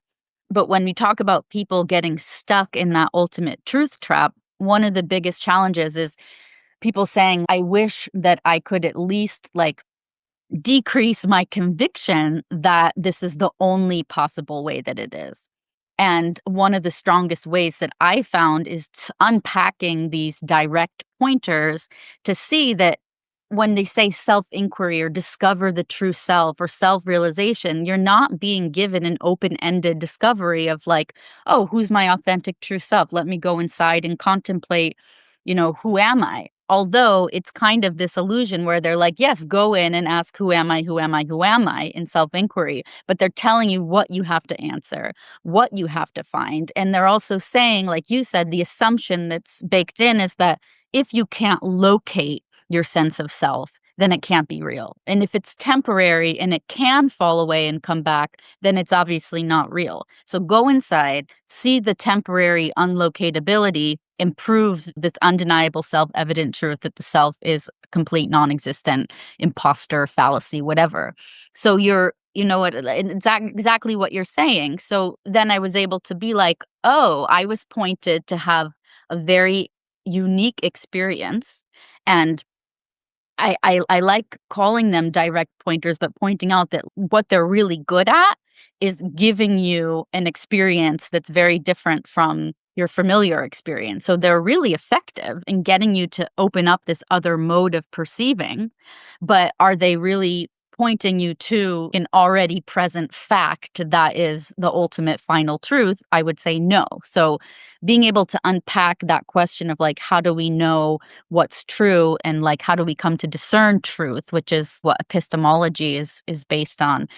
S1: But when we talk about people getting stuck in that ultimate truth trap, one of the biggest challenges is people saying, I wish that I could at least like decrease my conviction that this is the only possible way that it is. And one of the strongest ways that I found is unpacking these direct pointers to see that when they say self-inquiry or discover the true self or self-realization, you're not being given an open-ended discovery of like, oh, who's my authentic true self? Let me go inside and contemplate, who am I? Although it's kind of this illusion where they're like, yes, go in and ask, who am I, who am I, who am I, in self-inquiry. But they're telling you what you have to answer, what you have to find. And they're also saying, like you said, the assumption that's baked in is that if you can't locate your sense of self, then it can't be real. And if it's temporary and it can fall away and come back, then it's obviously not real. So go inside, see the temporary unlocatability, improve this undeniable self-evident truth that the self is complete non-existent, imposter, fallacy, whatever. So you know what, exactly what you're saying. So then I was able to be like, oh, I was pointed to have a very unique experience. And I like calling them direct pointers, but pointing out that what they're really good at is giving you an experience that's very different from your familiar experience. So they're really effective in getting you to open up this other mode of perceiving. But are they really pointing you to an already present fact that is the ultimate final truth? I would say no. So being able to unpack that question of like, how do we know what's true, and like how do we come to discern truth, which is what epistemology is based on,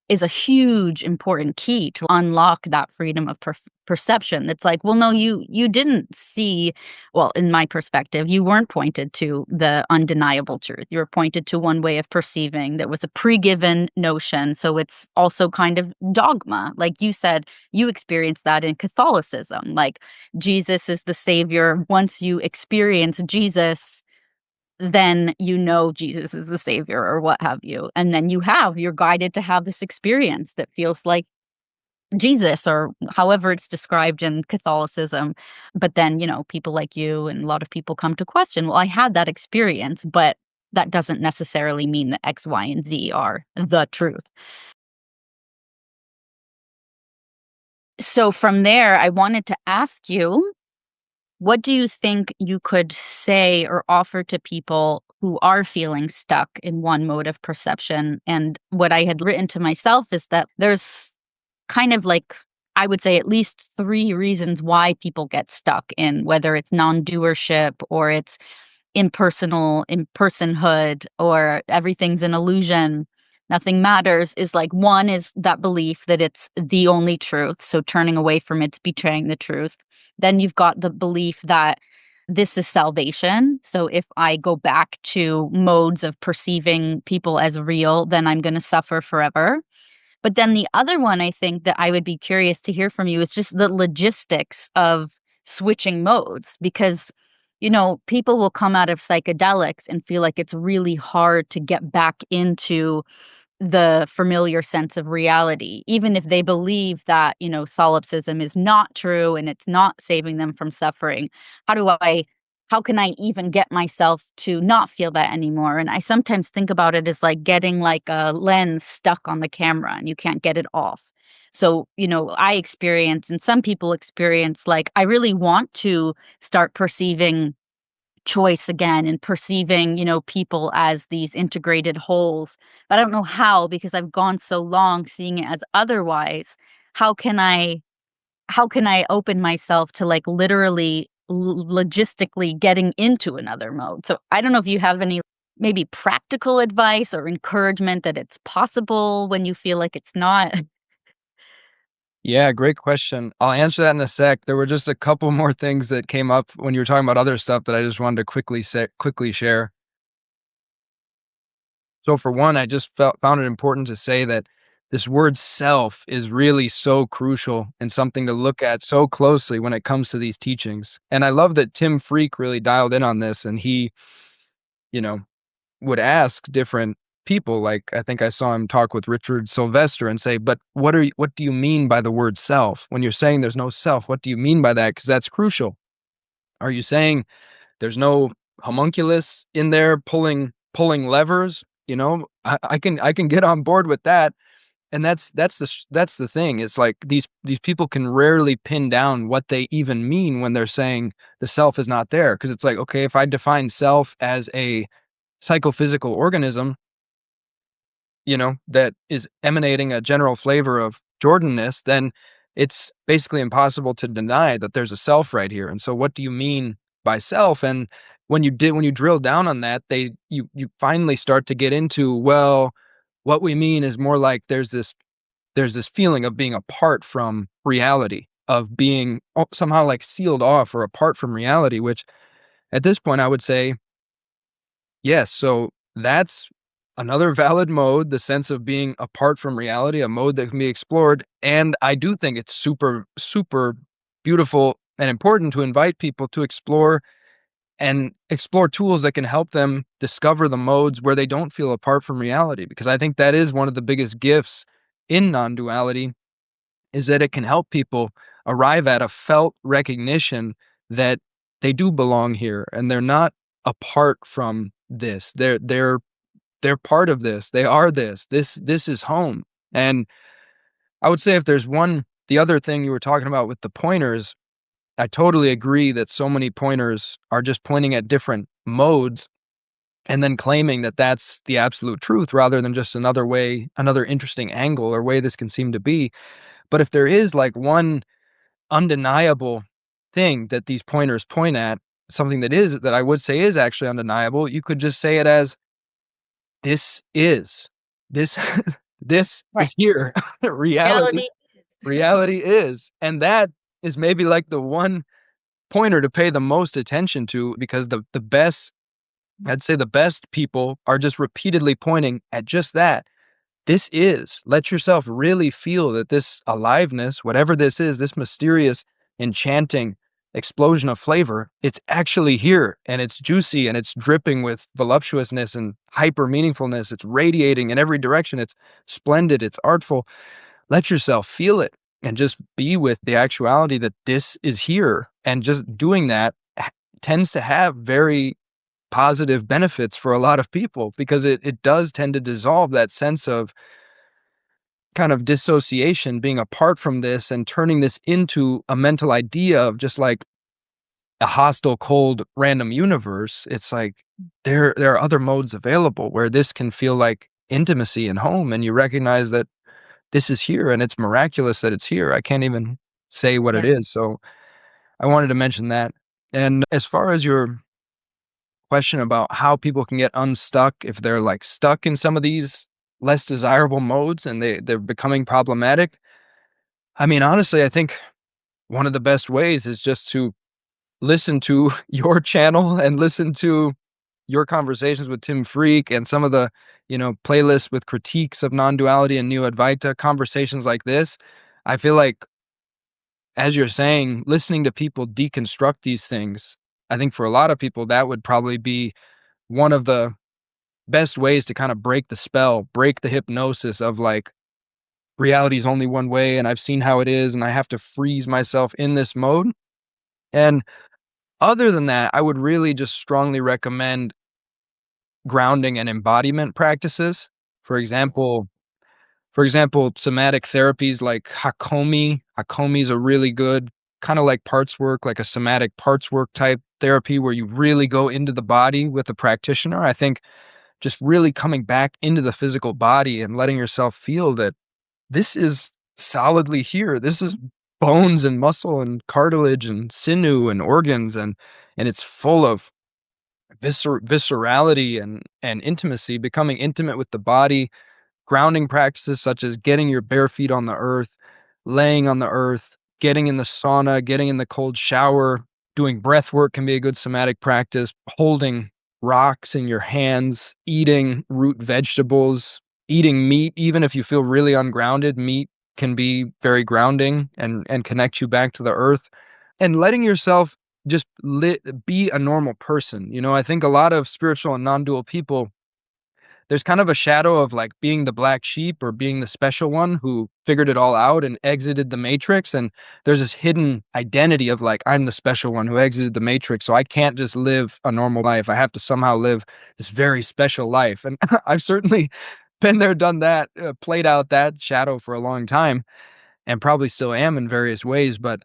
S1: is a huge important key to unlock that freedom of perception. It's like, well, no, you didn't see, well, in my perspective, you weren't pointed to the undeniable truth. You were pointed to one way of perceiving that was a pre-given notion. So it's also kind of dogma. Like you said, you experienced that in Catholicism. Like Jesus is the savior. Once you experience Jesus, then you know Jesus is the savior or what have you. And then you're guided to have this experience that feels like Jesus or however it's described in Catholicism. But then, people like you and a lot of people come to question, well, I had that experience, but that doesn't necessarily mean that X, Y, and Z are the truth. So from there, I wanted to ask you, what do you think you could say or offer to people who are feeling stuck in one mode of perception? And what I had written to myself is that there's kind of like, I would say, at least 3 reasons why people get stuck in, whether it's non-doership or it's impersonhood or everything's an illusion, nothing matters, is like, one is that belief that it's the only truth. So turning away from it's betraying the truth. Then you've got the belief that this is salvation. So if I go back to modes of perceiving people as real, then I'm going to suffer forever. But then the other one, I think that I would be curious to hear from you, is just the logistics of switching modes, because people will come out of psychedelics and feel like it's really hard to get back into the familiar sense of reality, even if they believe that, solipsism is not true and it's not saving them from suffering. How can I even get myself to not feel that anymore? And I sometimes think about it as like getting like a lens stuck on the camera and you can't get it off. So, I experience, and some people experience, like, I really want to start perceiving choice again and perceiving, people as these integrated wholes. But I don't know how, because I've gone so long seeing it as otherwise. How can I open myself to like literally logistically getting into another mode? So I don't know if you have any maybe practical advice or encouragement that it's possible when you feel like it's not.
S2: Yeah, great question. I'll answer that in a sec. There were just a couple more things that came up when you were talking about other stuff that I just wanted to quickly share. So for one, I just found it important to say that this word self is really so crucial and something to look at so closely when it comes to these teachings. And I love that Tim Freak really dialed in on this, and he, you know, would ask different people. Like, I think I saw him talk with Richard Sylvester and say, but what do you mean by the word self? When you're saying there's no self, what do you mean by that? Because that's crucial. Are you saying there's no homunculus in there pulling levers? I can get on board with that. And that's the thing. It's like these people can rarely pin down what they even mean when they're saying the self is not there. Because it's like, okay, if I define self as a psychophysical organism, that is emanating a general flavor of Jordanness, then it's basically impossible to deny that there's a self right here. And so what do you mean by self? And when you drill down on that, you finally start to get into, well, what we mean is more like there's this feeling of being apart from reality, of being somehow like sealed off or apart from reality, which at this point I would say Yes, so that's another valid mode, the sense of being apart from reality, a mode that can be explored. And I do think it's super, super beautiful and important to invite people to explore and explore tools that can help them discover the modes where they don't feel apart from reality. Because I think that is one of the biggest gifts in non-duality, is that it can help people arrive at a felt recognition that they do belong here and they're not apart from this. They're part of this. They are this. This is home. And I would say if there's the other thing you were talking about with the pointers, I totally agree that so many pointers are just pointing at different modes and then claiming that that's the absolute truth rather than just another interesting angle or way this can seem to be. But if there is like one undeniable thing that these pointers point at, something that I would say is actually undeniable, you could just say it as this is this this
S1: Right.
S2: is here. reality
S1: Reality.
S2: reality is. And that is maybe like the one pointer to pay the most attention to, because the best, I'd say the best people are just repeatedly pointing at just that. This is. Let yourself really feel that this aliveness, whatever this is, this mysterious, enchanting explosion of flavor, it's actually here and it's juicy and it's dripping with voluptuousness and hyper meaningfulness. It's radiating in every direction. It's splendid. It's artful. Let yourself feel it and just be with the actuality that this is here. And just doing that tends to have very positive benefits for a lot of people, because it does tend to dissolve that sense of kind of dissociation, being apart from this and turning this into a mental idea of just like a hostile, cold, random universe. It's like there are other modes available where this can feel like intimacy and home, and you recognize that this is here and it's miraculous that it's here. I can't even say what it
S1: Yeah.
S2: is. So I wanted to mention that. And as far as your question about how people can get unstuck if they're like stuck in some of these less desirable modes and they're becoming problematic. I mean, honestly, I think one of the best ways is just to listen to your channel and listen to your conversations with Tim Freak and some of the, playlists with critiques of non-duality and Neo-Advaita, conversations like this. I feel like, as you're saying, listening to people deconstruct these things, I think for a lot of people, that would probably be one of the best ways to kind of break the spell, break the hypnosis of like reality is only one way and I've seen how it is and I have to freeze myself in this mode. And other than that, I would really just strongly recommend grounding and embodiment practices. For example, somatic therapies like Hakomi. Hakomi is a really good kind of like parts work, like a somatic parts work type therapy where you really go into the body with the practitioner. I think just really coming back into the physical body and letting yourself feel that this is solidly here. This is bones and muscle and cartilage and sinew and organs, and it's full of viscerality and intimacy, becoming intimate with the body. Grounding practices such as getting your bare feet on the earth, laying on the earth, getting in the sauna, getting in the cold shower, doing breath work can be a good somatic practice, holding rocks in your hands, eating root vegetables, eating meat. Even if you feel really ungrounded, meat can be very grounding and connect you back to the earth. And letting yourself just be a normal person. I think a lot of spiritual and non-dual people, there's kind of a shadow of like being the black sheep or being the special one who figured it all out and exited the matrix. And there's this hidden identity of like, I'm the special one who exited the matrix. So I can't just live a normal life. I have to somehow live this very special life. And I've certainly been there, done that, played out that shadow for a long time and probably still am in various ways. But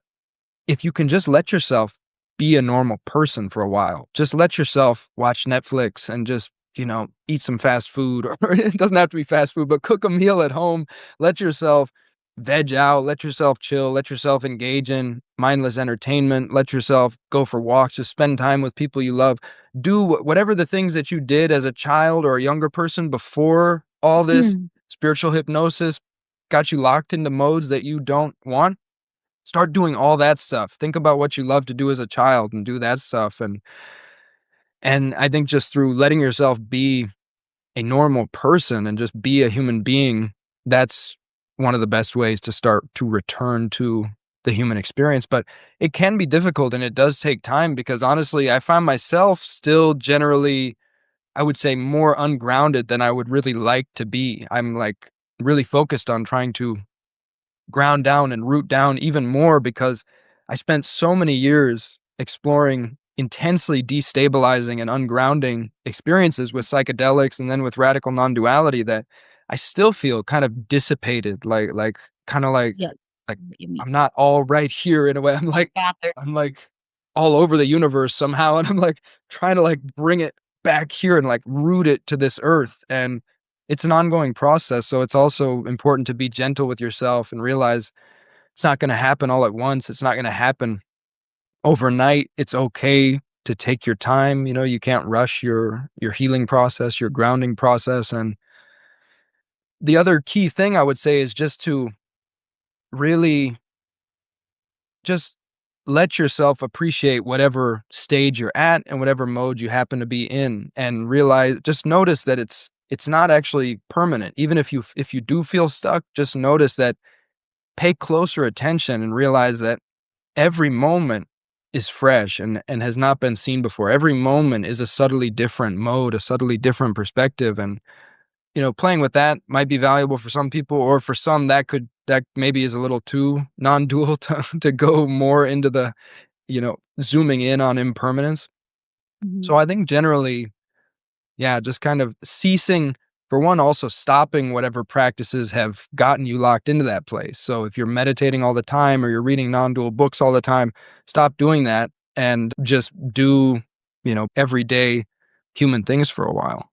S2: if you can just let yourself be a normal person for a while, just let yourself watch Netflix and just, eat some fast food, or it doesn't have to be fast food, but cook a meal at home. Let yourself veg out, let yourself chill, let yourself engage in mindless entertainment, let yourself go for walks, just spend time with people you love. Do whatever the things that you did as a child or a younger person before all this
S1: Mm.
S2: spiritual hypnosis got you locked into modes that you don't want. Start doing all that stuff. Think about what you loved to do as a child and do that stuff. And And I think just through letting yourself be a normal person and just be a human being, that's one of the best ways to start to return to the human experience. But it can be difficult and it does take time because honestly, I find myself still generally, I would say, more ungrounded than I would really like to be. I'm like really focused on trying to ground down and root down even more because I spent so many years exploring intensely destabilizing and ungrounding experiences with psychedelics and then with radical non-duality that I still feel kind of dissipated, like kind of
S1: Yeah,
S2: like
S1: what you mean.
S2: I'm not all right here in a way.
S1: Gather.
S2: I'm like all over the universe somehow, and I'm like trying to like bring it back here and like root it to this earth. And it's an ongoing process. So it's also important to be gentle with yourself and realize it's not going to happen all at once. It's not going to happen overnight. It's okay to take your time. You know, you can't rush your healing process, your grounding process. And the other key thing I would say is just to really just let yourself appreciate whatever stage you're at and whatever mode you happen to be in, and realize, just notice that it's not actually permanent. Even if you do feel stuck, just notice that, pay closer attention and realize that every moment is fresh and has not been seen before. Every moment is a subtly different mode, a subtly different perspective. And, you know, playing with that might be valuable for some people, or for some that maybe is a little too non-dual to go more into the, you know, zooming in on impermanence.
S1: Mhm.
S2: So I think generally, yeah, just kind of ceasing, for one, also stopping whatever practices have gotten you locked into that place. So if you're meditating all the time or you're reading non-dual books all the time, stop doing that and just do, you know, everyday human things for a while.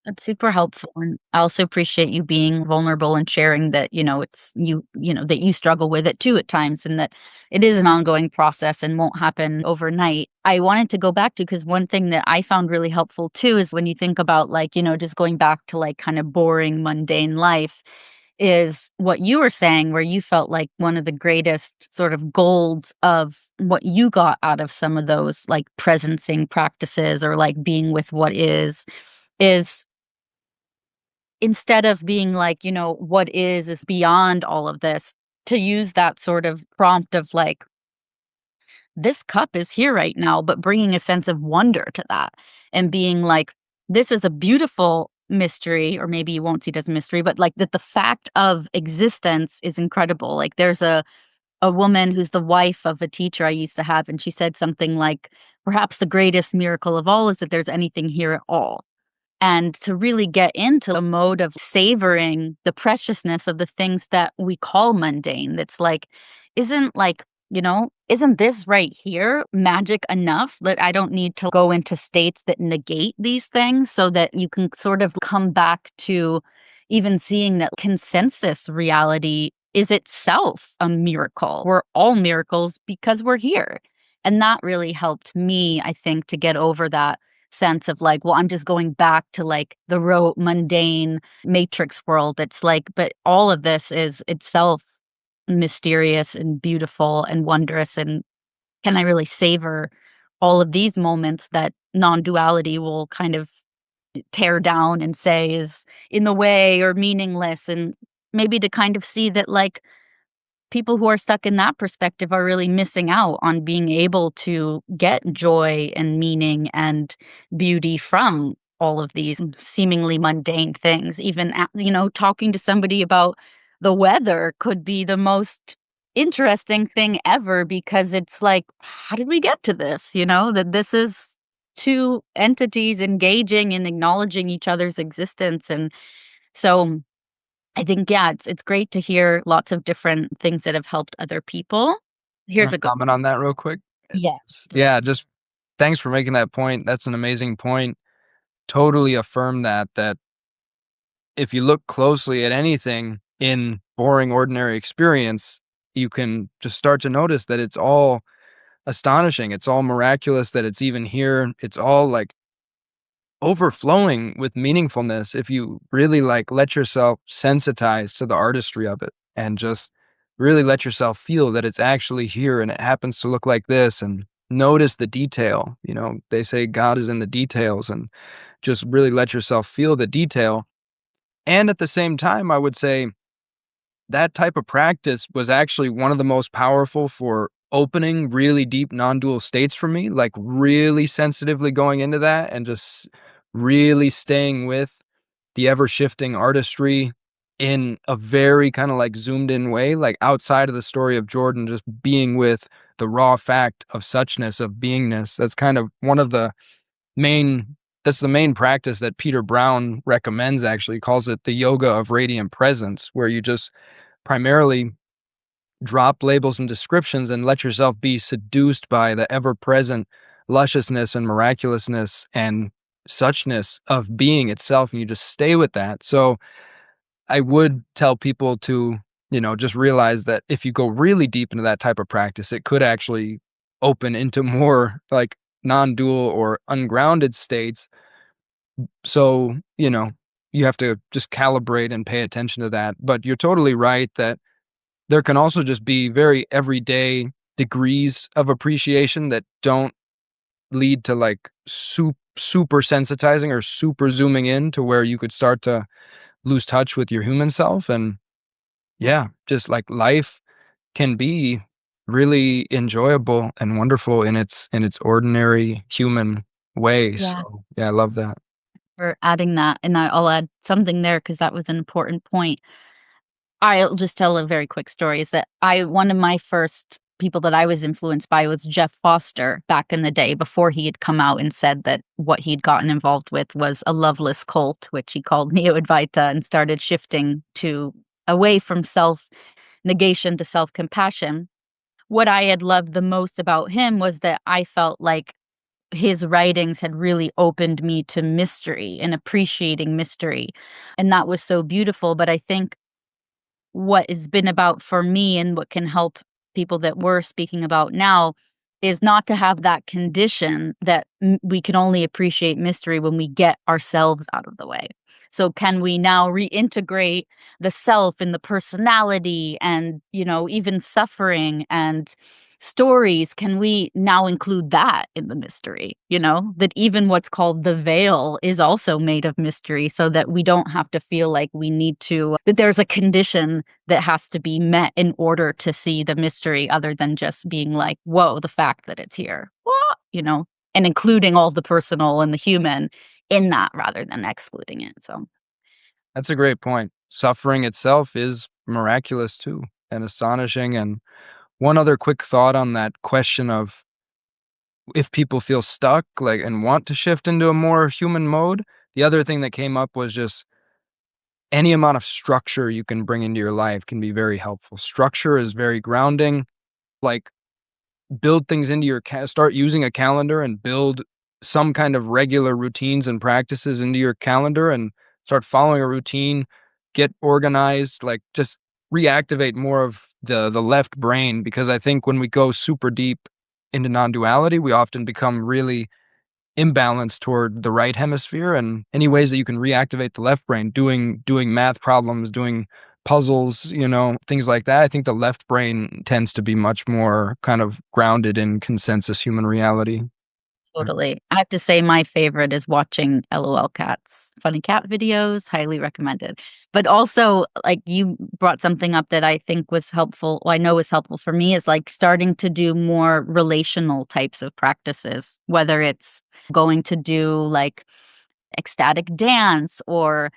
S1: That's super helpful, and I also appreciate you being vulnerable and sharing that, it's that you struggle with it too at times, and that it is an ongoing process and won't happen overnight. I wanted to go back to, because one thing that I found really helpful too is when you think about, like, just going back to like kind of boring, mundane life, is what you were saying, where you felt like one of the greatest sort of golds of what you got out of some of those like presencing practices, or like being with what is instead of being like, what is beyond all of this, to use that sort of prompt of like, this cup is here right now, but bringing a sense of wonder to that, and being like, this is a beautiful mystery, or maybe you won't see it as a mystery, but like that the fact of existence is incredible. Like there's a woman who's the wife of a teacher I used to have, and she said something like, perhaps the greatest miracle of all is that there's anything here at all. And to really get into a mode of savoring the preciousness of the things that we call mundane. That's like, isn't like, isn't this right here magic enough that I don't need to go into states that negate these things, so that you can sort of come back to even seeing that consensus reality is itself a miracle. We're all miracles because we're here. And that really helped me, I think, to get over that sense of like, well, I'm just going back to like the rote, mundane matrix world. It's like, but all of this is itself mysterious and beautiful and wondrous. And can I really savor all of these moments that non-duality will kind of tear down and say is in the way or meaningless? And maybe to kind of see that, like, people who are stuck in that perspective are really missing out on being able to get joy and meaning and beauty from all of these seemingly mundane things. Even, talking to somebody about the weather could be the most interesting thing ever, because it's like, how did we get to this? That this is two entities engaging and acknowledging each other's existence. And so I think, yeah, it's great to hear lots of different things that have helped other people.
S2: Can
S1: Here's
S2: I
S1: a good
S2: comment on that real quick?
S1: Yeah.
S2: Yeah, just thanks for making that point. That's an amazing point. Totally affirm that if you look closely at anything in boring, ordinary experience, you can just start to notice that it's all astonishing. It's all miraculous that it's even here. It's all like overflowing with meaningfulness if you really like let yourself sensitize to the artistry of it and just really let yourself feel that it's actually here and it happens to look like this. And notice the detail. They say God is in the details, and just really let yourself feel the detail. And at the same time, I would say that type of practice was actually one of the most powerful for opening really deep non-dual states for me, like really sensitively going into that and just really staying with the ever shifting artistry in a very kind of like zoomed in way, like outside of the story of Jordan, just being with the raw fact of suchness, of beingness. That's kind of one of the main that's the main practice that Peter Brown recommends. Actually, he calls it the yoga of radiant presence, where you just primarily drop labels and descriptions and let yourself be seduced by the ever-present lusciousness and miraculousness and suchness of being itself, and you just stay with that. So I would tell people to, just realize that if you go really deep into that type of practice, it could actually open into more like non-dual or ungrounded states. So, you have to just calibrate and pay attention to that. But you're totally right that there can also just be very everyday degrees of appreciation that don't lead to like super sensitizing or super zooming in to where you could start to lose touch with your human self. And yeah, just like life can be really enjoyable and wonderful in its ordinary human way.
S1: Yeah.
S2: So yeah, I love that.
S1: For adding that, and I'll add something there because that was an important point. I'll just tell a very quick story, is that one of my first people that I was influenced by was Jeff Foster back in the day, before he had come out and said that what he'd gotten involved with was a loveless cult, which he called Neo-Advaita, and started shifting to away from self-negation to self-compassion. What I had loved the most about him was that I felt like his writings had really opened me to mystery and appreciating mystery. And that was so beautiful. But I think what it's been about for me, and what can help people that we're speaking about now, is not to have that condition that we can only appreciate mystery when we get ourselves out of the way. So can we now reintegrate the self and the personality and, even suffering and stories? Can we now include that in the mystery? That even what's called the veil is also made of mystery, so that we don't have to feel like we need to, that there's a condition that has to be met in order to see the mystery, other than just being like, whoa, the fact that it's here, and including all the personal and the human in that rather than excluding it. So,
S2: That's a great point. Suffering itself is miraculous too and astonishing. And one other quick thought on that question of if people feel stuck, like, and want to shift into a more human mode, the other thing that came up was just any amount of structure you can bring into your life can be very helpful. Structure is very grounding. Like, build things into your start using a calendar and build some kind of regular routines and practices into your calendar and start following a routine, get organized, like just reactivate more of the left brain, because I think when we go super deep into non-duality, we often become really imbalanced toward the right hemisphere. And any ways that you can reactivate the left brain, doing math problems, doing puzzles, things like that. I think the left brain tends to be much more kind of grounded in consensus human reality.
S1: totally. I have to say my favorite is watching LOL cats, funny cat videos, highly recommended. But also, like, you brought something up that I think was helpful, well, I know was helpful for me, is like starting to do more relational types of practices, whether it's going to do like ecstatic dance, or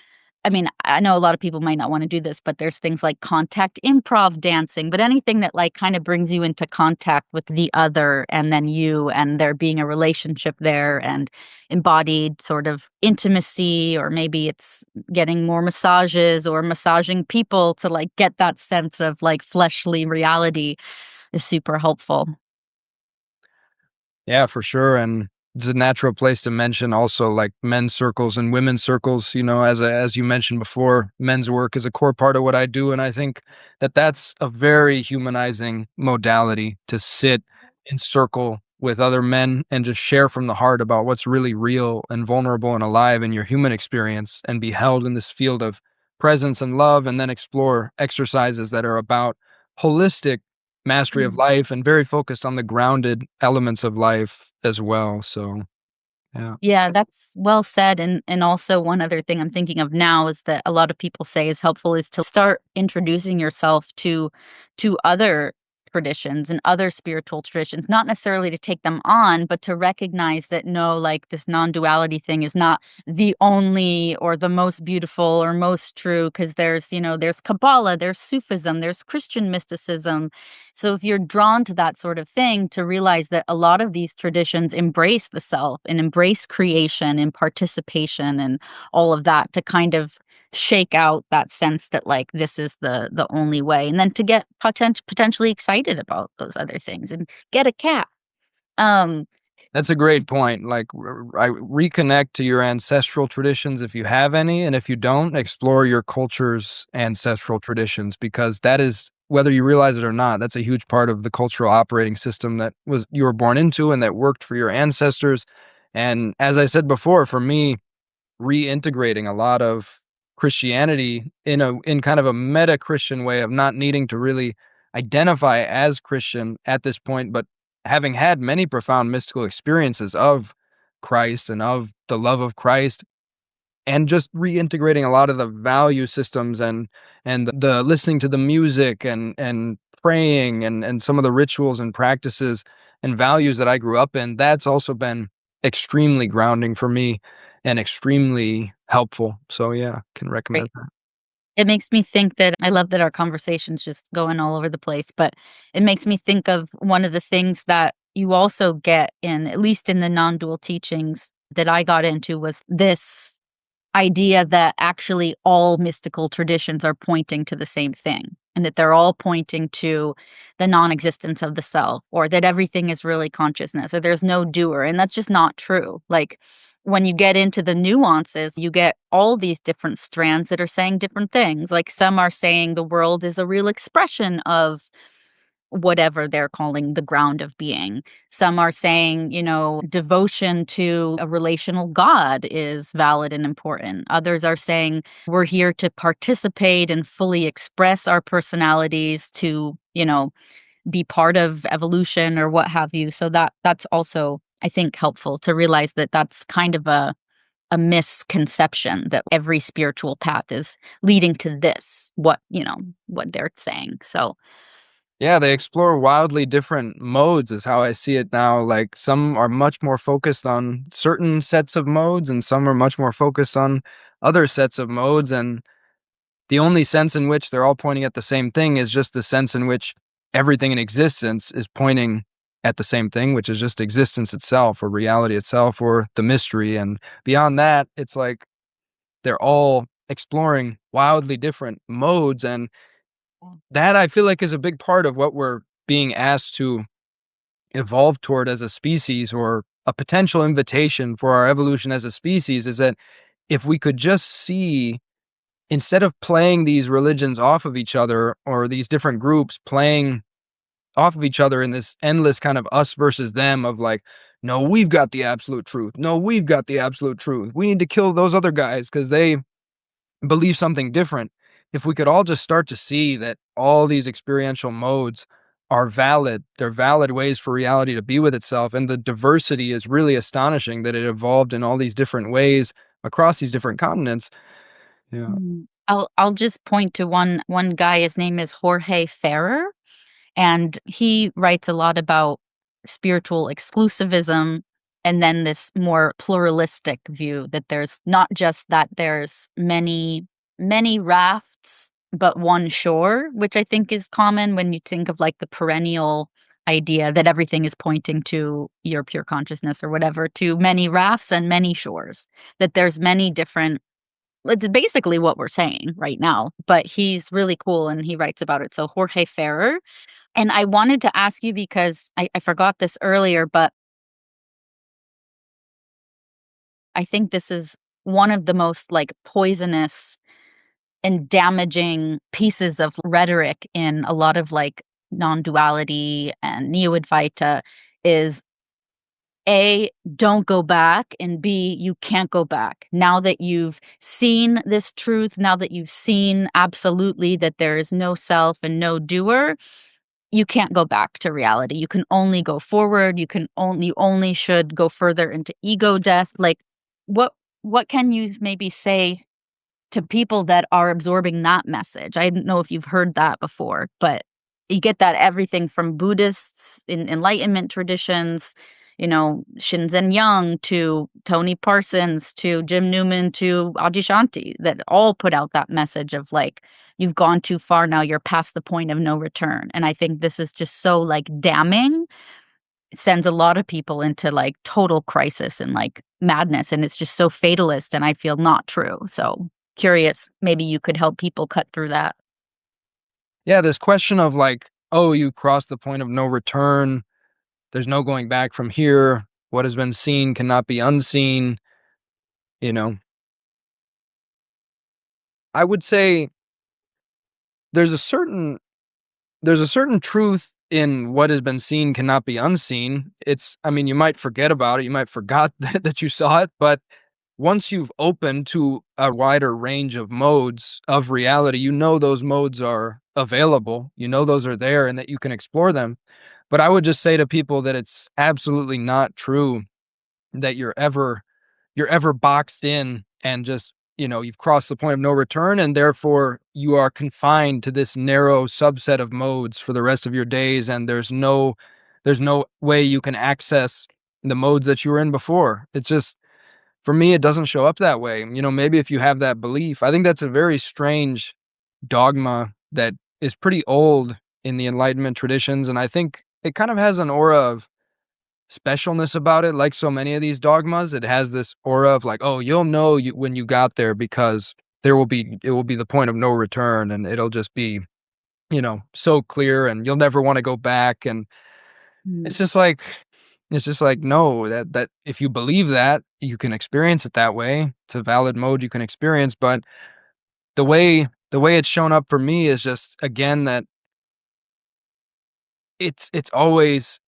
S1: I mean, I know a lot of people might not want to do this, but there's things like contact improv dancing, but anything that like kind of brings you into contact with the other, and then you, and there being a relationship there, and embodied sort of intimacy, or maybe it's getting more massages or massaging people to like get that sense of like fleshly reality, is super helpful.
S2: Yeah, for sure. And it's a natural place to mention also like men's circles and women's circles. As you mentioned before, men's work is a core part of what I do. And I think that that's a very humanizing modality, to sit in circle with other men and just share from the heart about what's really real and vulnerable and alive in your human experience, and be held in this field of presence and love, and then explore exercises that are about holistic mastery of life and very focused on the grounded elements of life as well. So, yeah.
S1: Yeah, that's well said. And also one other thing I'm thinking of now is that a lot of people say is helpful is to start introducing yourself to other traditions and other spiritual traditions, not necessarily to take them on, but to recognize that no, like this non-duality thing is not the only or the most beautiful or most true, because there's, there's Kabbalah, there's Sufism, there's Christian mysticism. So if you're drawn to that sort of thing, to realize that a lot of these traditions embrace the self and embrace creation and participation and all of that, to kind of shake out that sense that like this is the only way, and then to get potentially excited about those other things and get a cat. um
S2: That's a great point. Like, reconnect to your ancestral traditions if you have any, and if you don't, explore your culture's ancestral traditions, because that is, whether you realize it or not, that's a huge part of the cultural operating system that you were born into and that worked for your ancestors. And as I said before, for me, reintegrating a lot of Christianity in kind of a meta Christian way of not needing to really identify as Christian at this point, but having had many profound mystical experiences of Christ and of the love of Christ, and just reintegrating a lot of the value systems and the listening to the music and praying and some of the rituals and practices and values that I grew up in. That's also been extremely grounding for me and extremely helpful. So yeah, can recommend that.
S1: It makes me think that I love that our conversation's just going all over the place, but it makes me think of one of the things that you also get in, at least in the non-dual teachings that I got into, was this idea that actually all mystical traditions are pointing to the same thing, and that they're all pointing to the non-existence of the self, or that everything is really consciousness, or there's no doer. And that's just not true. Like, when you get into the nuances, you get all these different strands that are saying different things. Like, some are saying the world is a real expression of whatever they're calling the ground of being. Some are saying, devotion to a relational God is valid and important. Others are saying we're here to participate and fully express our personalities, to, be part of evolution or what have you. So that's also, I think, helpful to realize that that's kind of a misconception, that every spiritual path is leading to this, what they're saying. So
S2: Yeah, they explore wildly different modes is how I see it now. Like, some are much more focused on certain sets of modes and some are much more focused on other sets of modes. And the only sense in which they're all pointing at the same thing is just the sense in which everything in existence is pointing at the same thing, which is just existence itself or reality itself or the mystery. And beyond that, it's like they're all exploring wildly different modes. And that, I feel like, is a big part of what we're being asked to evolve toward as a species, or a potential invitation for our evolution as a species, is that if we could just see, instead of playing these religions off of each other, or these different groups playing off of each other in this endless kind of us versus them of like, no, we've got the absolute truth. No, we've got the absolute truth. We need to kill those other guys because they believe something different. If we could all just start to see that all these experiential modes are valid, they're valid ways for reality to be with itself. And the diversity is really astonishing, that it evolved in all these different ways across these different continents. Yeah.
S1: I'll just point to one guy. His name is Jorge Ferrer, and he writes a lot about spiritual exclusivism, and then this more pluralistic view that there's not just that there's many rafts but one shore, which I think is common when you think of like the perennial idea that everything is pointing to your pure consciousness or whatever, to many rafts and many shores, that there's many different. It's basically what we're saying right now, but he's really cool and he writes about it. So Jorge Ferrer. And I wanted to ask you, because I forgot this earlier, but I think this is one of the most like poisonous and damaging pieces of rhetoric in a lot of like non-duality and Neo-Advaita, is A, don't go back, and B, you can't go back. Now that you've seen this truth, now that you've seen absolutely that there is no self and no doer, you can't go back to reality. You can only go forward. You only should go further into ego death. Like, what can you maybe say to people that are absorbing that message? I don't know if you've heard that before, but you get that everything from Buddhists in Enlightenment traditions, Shinzen Young to Tony Parsons to Jim Newman to Adyashanti, that all put out that message of like, you've gone too far now, you're past the point of no return. And I think this is just so like damning. It sends a lot of people into like total crisis and like madness. And it's just so fatalist and I feel not true. So curious, maybe you could help people cut through that.
S2: Yeah, this question of like, oh, you crossed the point of no return. There's no going back from here. What has been seen cannot be unseen. You know, I would say there's a certain truth in what has been seen cannot be unseen. I mean, you might forget about it. You might forgot that you saw it, but once you've opened to a wider range of modes of reality, those modes are available. Those are there and that you can explore them. But I would just say to people that it's absolutely not true that you're ever boxed in and just, you've crossed the point of no return and therefore you are confined to this narrow subset of modes for the rest of your days and there's no way you can access the modes that you were in before. It's just, for me, it doesn't show up that way. Maybe if you have that belief, I think that's a very strange dogma that is pretty old in the Enlightenment traditions. And I think it kind of has an aura of specialness about it. Like so many of these dogmas, it has this aura of like, oh, you'll know when you got there because it will be the point of no return and it'll just be, so clear and you'll never want to go back. And
S1: Mm.
S2: it's just like, no, that if you believe that, you can experience it that way. It's a valid mode you can experience, but the way it's shown up for me is just, again, that it's always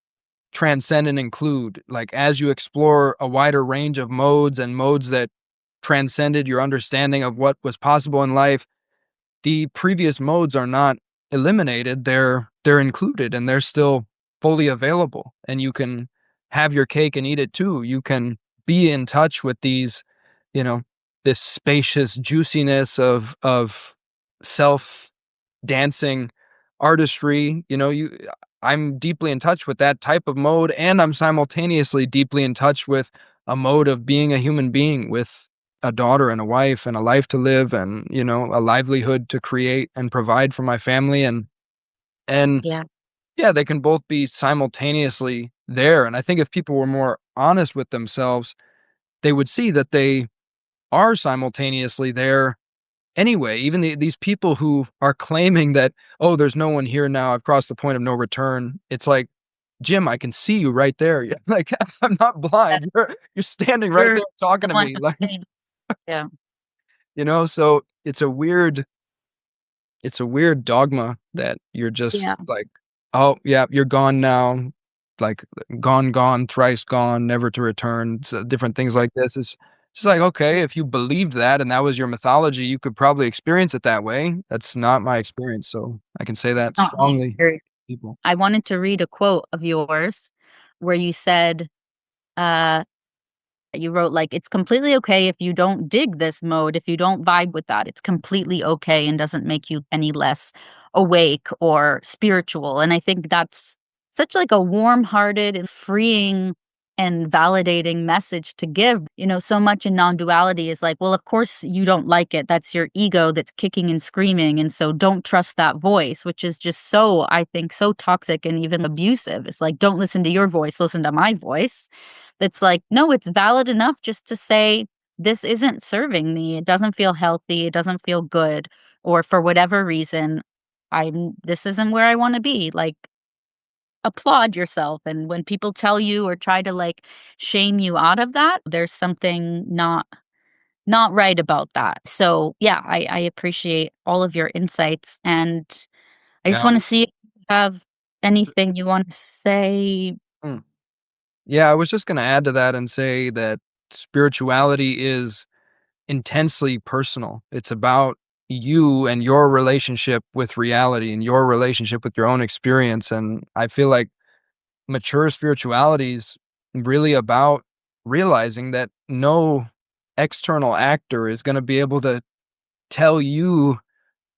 S2: transcend and include. Like, as you explore a wider range of modes and modes that transcended your understanding of what was possible in life, the previous modes are not eliminated. They're included and they're still fully available. And you can have your cake and eat it too. You can be in touch with these, you know, this spacious juiciness of self dancing artistry. I'm deeply in touch with that type of mode, and I'm simultaneously deeply in touch with a mode of being a human being with a daughter and a wife and a life to live and, a livelihood to create and provide for my family. And
S1: Yeah.
S2: yeah, they can both be simultaneously there. And I think if people were more honest with themselves, they would see that they are simultaneously there anyway. Even these people who are claiming that, oh, there's no one here now, I've crossed the point of no return. It's like, Jim, I can see you right there. Like, I'm not
S1: That
S2: blind. You're standing right
S1: you're
S2: there talking
S1: the
S2: to
S1: one
S2: me.
S1: who's
S2: Like,
S1: saying, yeah.
S2: so it's a weird dogma that you're
S1: Yeah.
S2: just like, oh yeah, you're gone now, like gone, thrice gone, never to return. So different things like this. It's just like, okay, if you believed that and that was your mythology, you could probably experience it that way. That's not my experience, so I can say that
S1: Not my
S2: strongly.
S1: experience.
S2: People,
S1: I wanted to read a quote of yours where you said, uh, you wrote like, it's completely okay if you don't dig this mode, if you don't vibe with that. It's completely okay and doesn't make you any less awake or spiritual. And I think that's such like a warm-hearted and freeing and validating message to give. So much in non-duality is like, well, of course you don't like it. That's your ego that's kicking and screaming. And so don't trust that voice, which is just so, I think, so toxic and even abusive. It's like, don't listen to your voice, listen to my voice. That's like, no, it's valid enough just to say, this isn't serving me. It doesn't feel healthy. It doesn't feel good. Or for whatever reason, this isn't where I want to be. Like, applaud yourself. And when people tell you or try to like shame you out of that, there's something not right about that. So yeah, I appreciate all of your insights. And I just
S2: yeah.
S1: want to see if you have anything you want to say.
S2: Mm. Yeah, I was just gonna add to that and say that spirituality is intensely personal. It's about you and your relationship with reality and your relationship with your own experience. And I feel like mature spirituality is really about realizing that no external actor is going to be able to tell you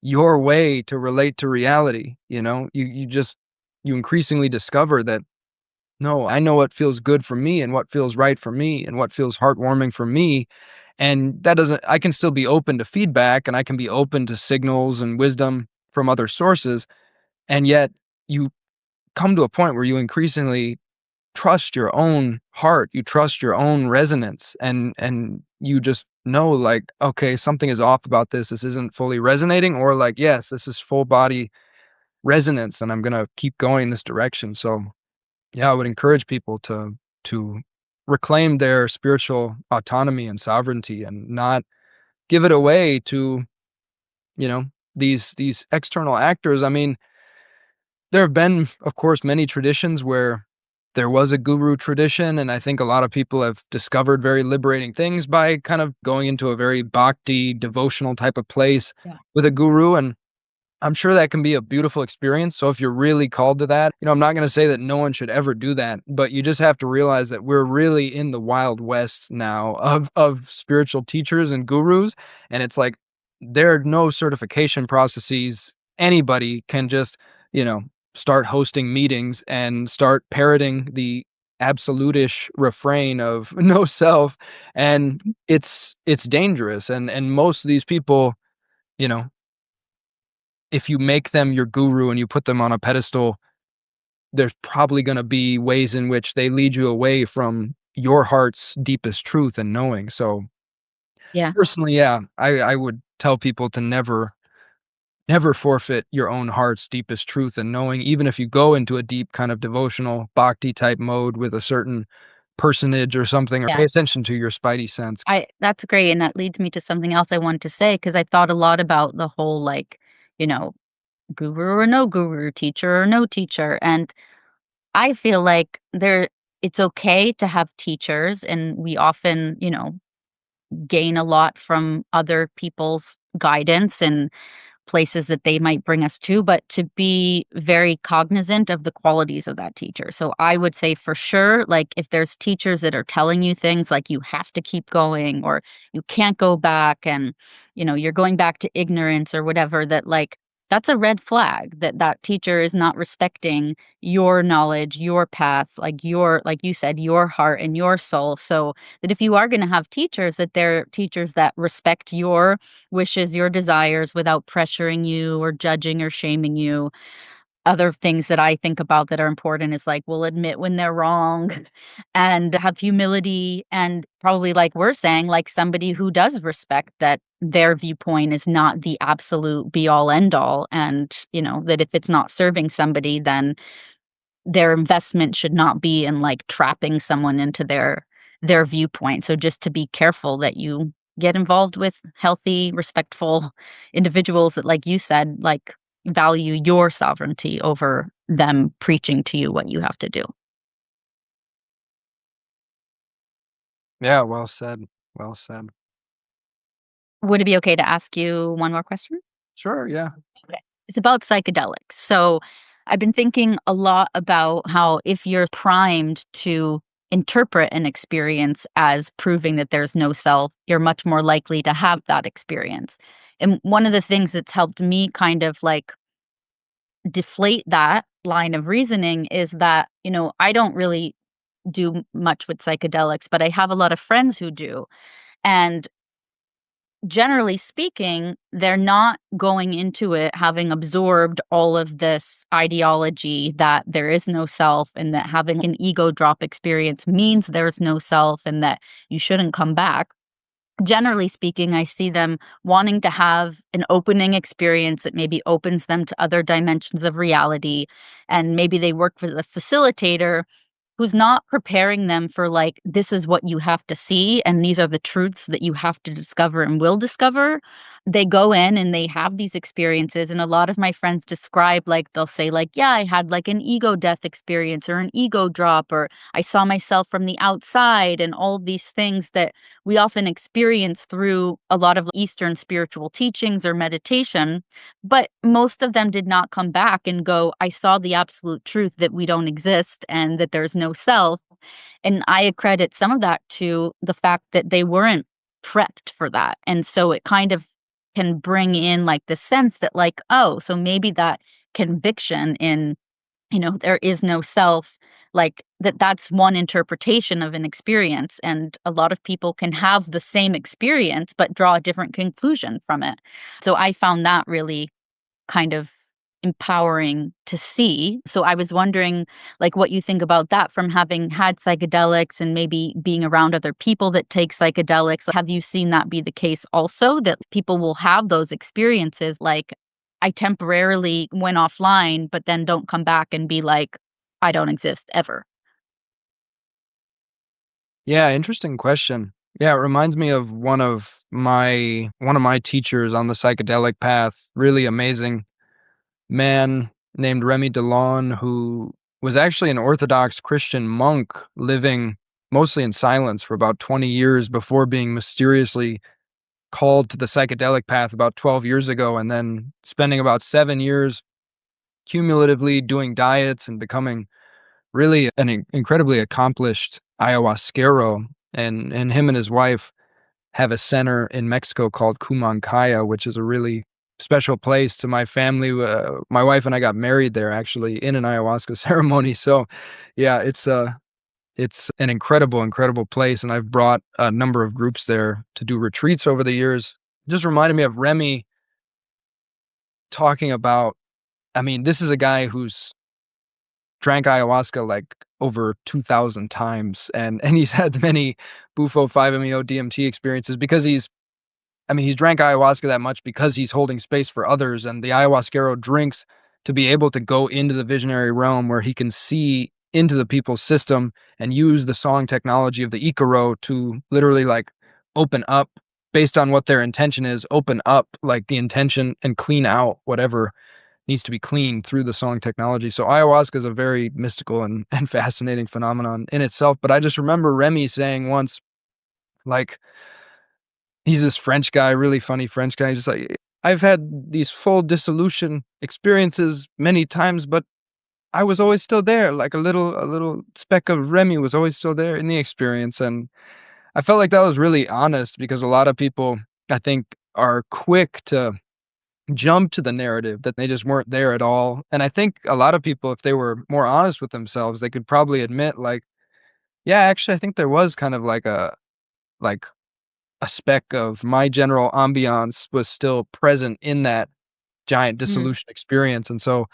S2: your way to relate to reality. You increasingly discover that, no, I know what feels good for me and what feels right for me and what feels heartwarming for me. And that doesn't, I can still be open to feedback and I can be open to signals and wisdom from other sources. And yet you come to a point where you increasingly trust your own heart, you trust your own resonance, and you just know, like, okay, something is off about this. This isn't fully resonating, or like, yes, this is full body resonance and I'm gonna keep going this direction. So yeah, I would encourage people to reclaim their spiritual autonomy and sovereignty and not give it away to, you know, these external actors. I mean, there have been, of course, many traditions where there was a guru tradition, and I think a lot of people have discovered very liberating things by kind of going into a very bhakti, devotional type of place
S1: Yeah.
S2: with a guru, and I'm sure that can be a beautiful experience. So if you're really called to that, I'm not going to say that no one should ever do that, but you just have to realize that we're really in the wild west now of spiritual teachers and gurus, and it's like there are no certification processes. Anybody can just, you know, start hosting meetings and start parroting the absolutish refrain of no self, and it's dangerous. And most of these people, you know, if you make them your guru and you put them on a pedestal, there's probably going to be ways in which they lead you away from your heart's deepest truth and knowing. So
S1: Yeah.
S2: personally, yeah, I would tell people to never forfeit your own heart's deepest truth and knowing, even if you go into a deep kind of devotional bhakti type mode with a certain personage or something, or
S1: Yeah.
S2: pay attention to your spidey sense.
S1: That's great, and that leads me to something else I wanted to say because I thought a lot about the whole, like, you know, guru or no guru, teacher or no teacher, and I feel like it's okay to have teachers, and we often, gain a lot from other people's guidance and places that they might bring us to, but to be very cognizant of the qualities of that teacher. So I would say for sure, like if there's teachers that are telling you things like you have to keep going or you can't go back and, you're going back to ignorance or whatever, that like that's a red flag that that teacher is not respecting your knowledge, your path, like you said, your heart and your soul. So that if you are going to have teachers, that they're teachers that respect your wishes, your desires without pressuring you or judging or shaming you. Other things that I think about that are important is like, will admit when they're wrong and have humility. And probably, like we're saying, like somebody who does respect that their viewpoint is not the absolute be all end all. And, that if it's not serving somebody, then their investment should not be in like trapping someone into their viewpoint. So just to be careful that you get involved with healthy, respectful individuals that, like you said, like value your sovereignty over them preaching to you what you have to do.
S2: Yeah, well said. Well said.
S1: Would it be okay to ask you one more question?
S2: Sure, yeah.
S1: Okay. It's about psychedelics. So I've been thinking a lot about how if you're primed to interpret an experience as proving that there's no self, you're much more likely to have that experience. And one of the things that's helped me kind of like deflate that line of reasoning is that, I don't really do much with psychedelics, but I have a lot of friends who do. And generally speaking, they're not going into it having absorbed all of this ideology that there is no self and that having an ego drop experience means there's no self and that you shouldn't come back. Generally speaking, I see them wanting to have an opening experience that maybe opens them to other dimensions of reality. And maybe they work with a facilitator who's not preparing them for like, this is what you have to see, and these are the truths that you have to discover and will discover. they go in and they have these experiences, and a lot of my friends describe, like, they'll say, like, "Yeah, I had, like, an ego death experience or an ego drop, or I saw myself from the outside," and all of these things that we often experience through a lot of Eastern spiritual teachings or meditation, but most of them did not come back and go, "I saw the absolute truth that we don't exist and that there's no self," and I accredit some of that to the fact that they weren't prepped for that, and so it kind of can bring in, like, the sense that, like, oh, so maybe that conviction in, there is no self, like, that's one interpretation of an experience, and a lot of people can have the same experience but draw a different conclusion from it. So I found that really kind of empowering to see. So I was wondering, like, what you think about that from having had psychedelics and maybe being around other people that take psychedelics. Have you seen that be the case also, that people will have those experiences like, I temporarily went offline, but then don't come back and be like, I don't exist ever?
S2: Yeah, interesting question. Yeah, it reminds me of one of my teachers on the psychedelic path, really amazing man named Remy Delon, who was actually an Orthodox Christian monk living mostly in silence for about 20 years before being mysteriously called to the psychedelic path about 12 years ago, and then spending about 7 years cumulatively doing diets and becoming really an incredibly accomplished ayahuasquero. And him and his wife have a center in Mexico called Cumancaya, which is a really special place to my family. My wife and I got married there actually in an ayahuasca ceremony. So, yeah, it's an incredible, incredible place, and I've brought a number of groups there to do retreats over the years. Just reminded me of Remy talking about. I mean, this is a guy who's drank ayahuasca like over 2,000 times, and he's had many Bufo 5-MeO DMT experiences because he's drank ayahuasca that much because he's holding space for others, and the ayahuasquero drinks to be able to go into the visionary realm where he can see into the people's system and use the song technology of the Icaro to literally like open up based on what their intention is, open up like the intention and clean out whatever needs to be cleaned through the song technology. So ayahuasca is a very mystical and fascinating phenomenon in itself. But I just remember Remy saying once, like, he's this French guy, really funny French guy. He's just like, I've had these full dissolution experiences many times, but I was always still there. Like a little speck of Remy was always still there in the experience. And I felt like that was really honest because a lot of people, I think, are quick to jump to the narrative that they just weren't there at all. And I think a lot of people, if they were more honest with themselves, they could probably admit, like, yeah, actually, I think there was kind of like a speck of my general ambiance was still present in that giant
S1: Mm.
S2: dissolution experience. And so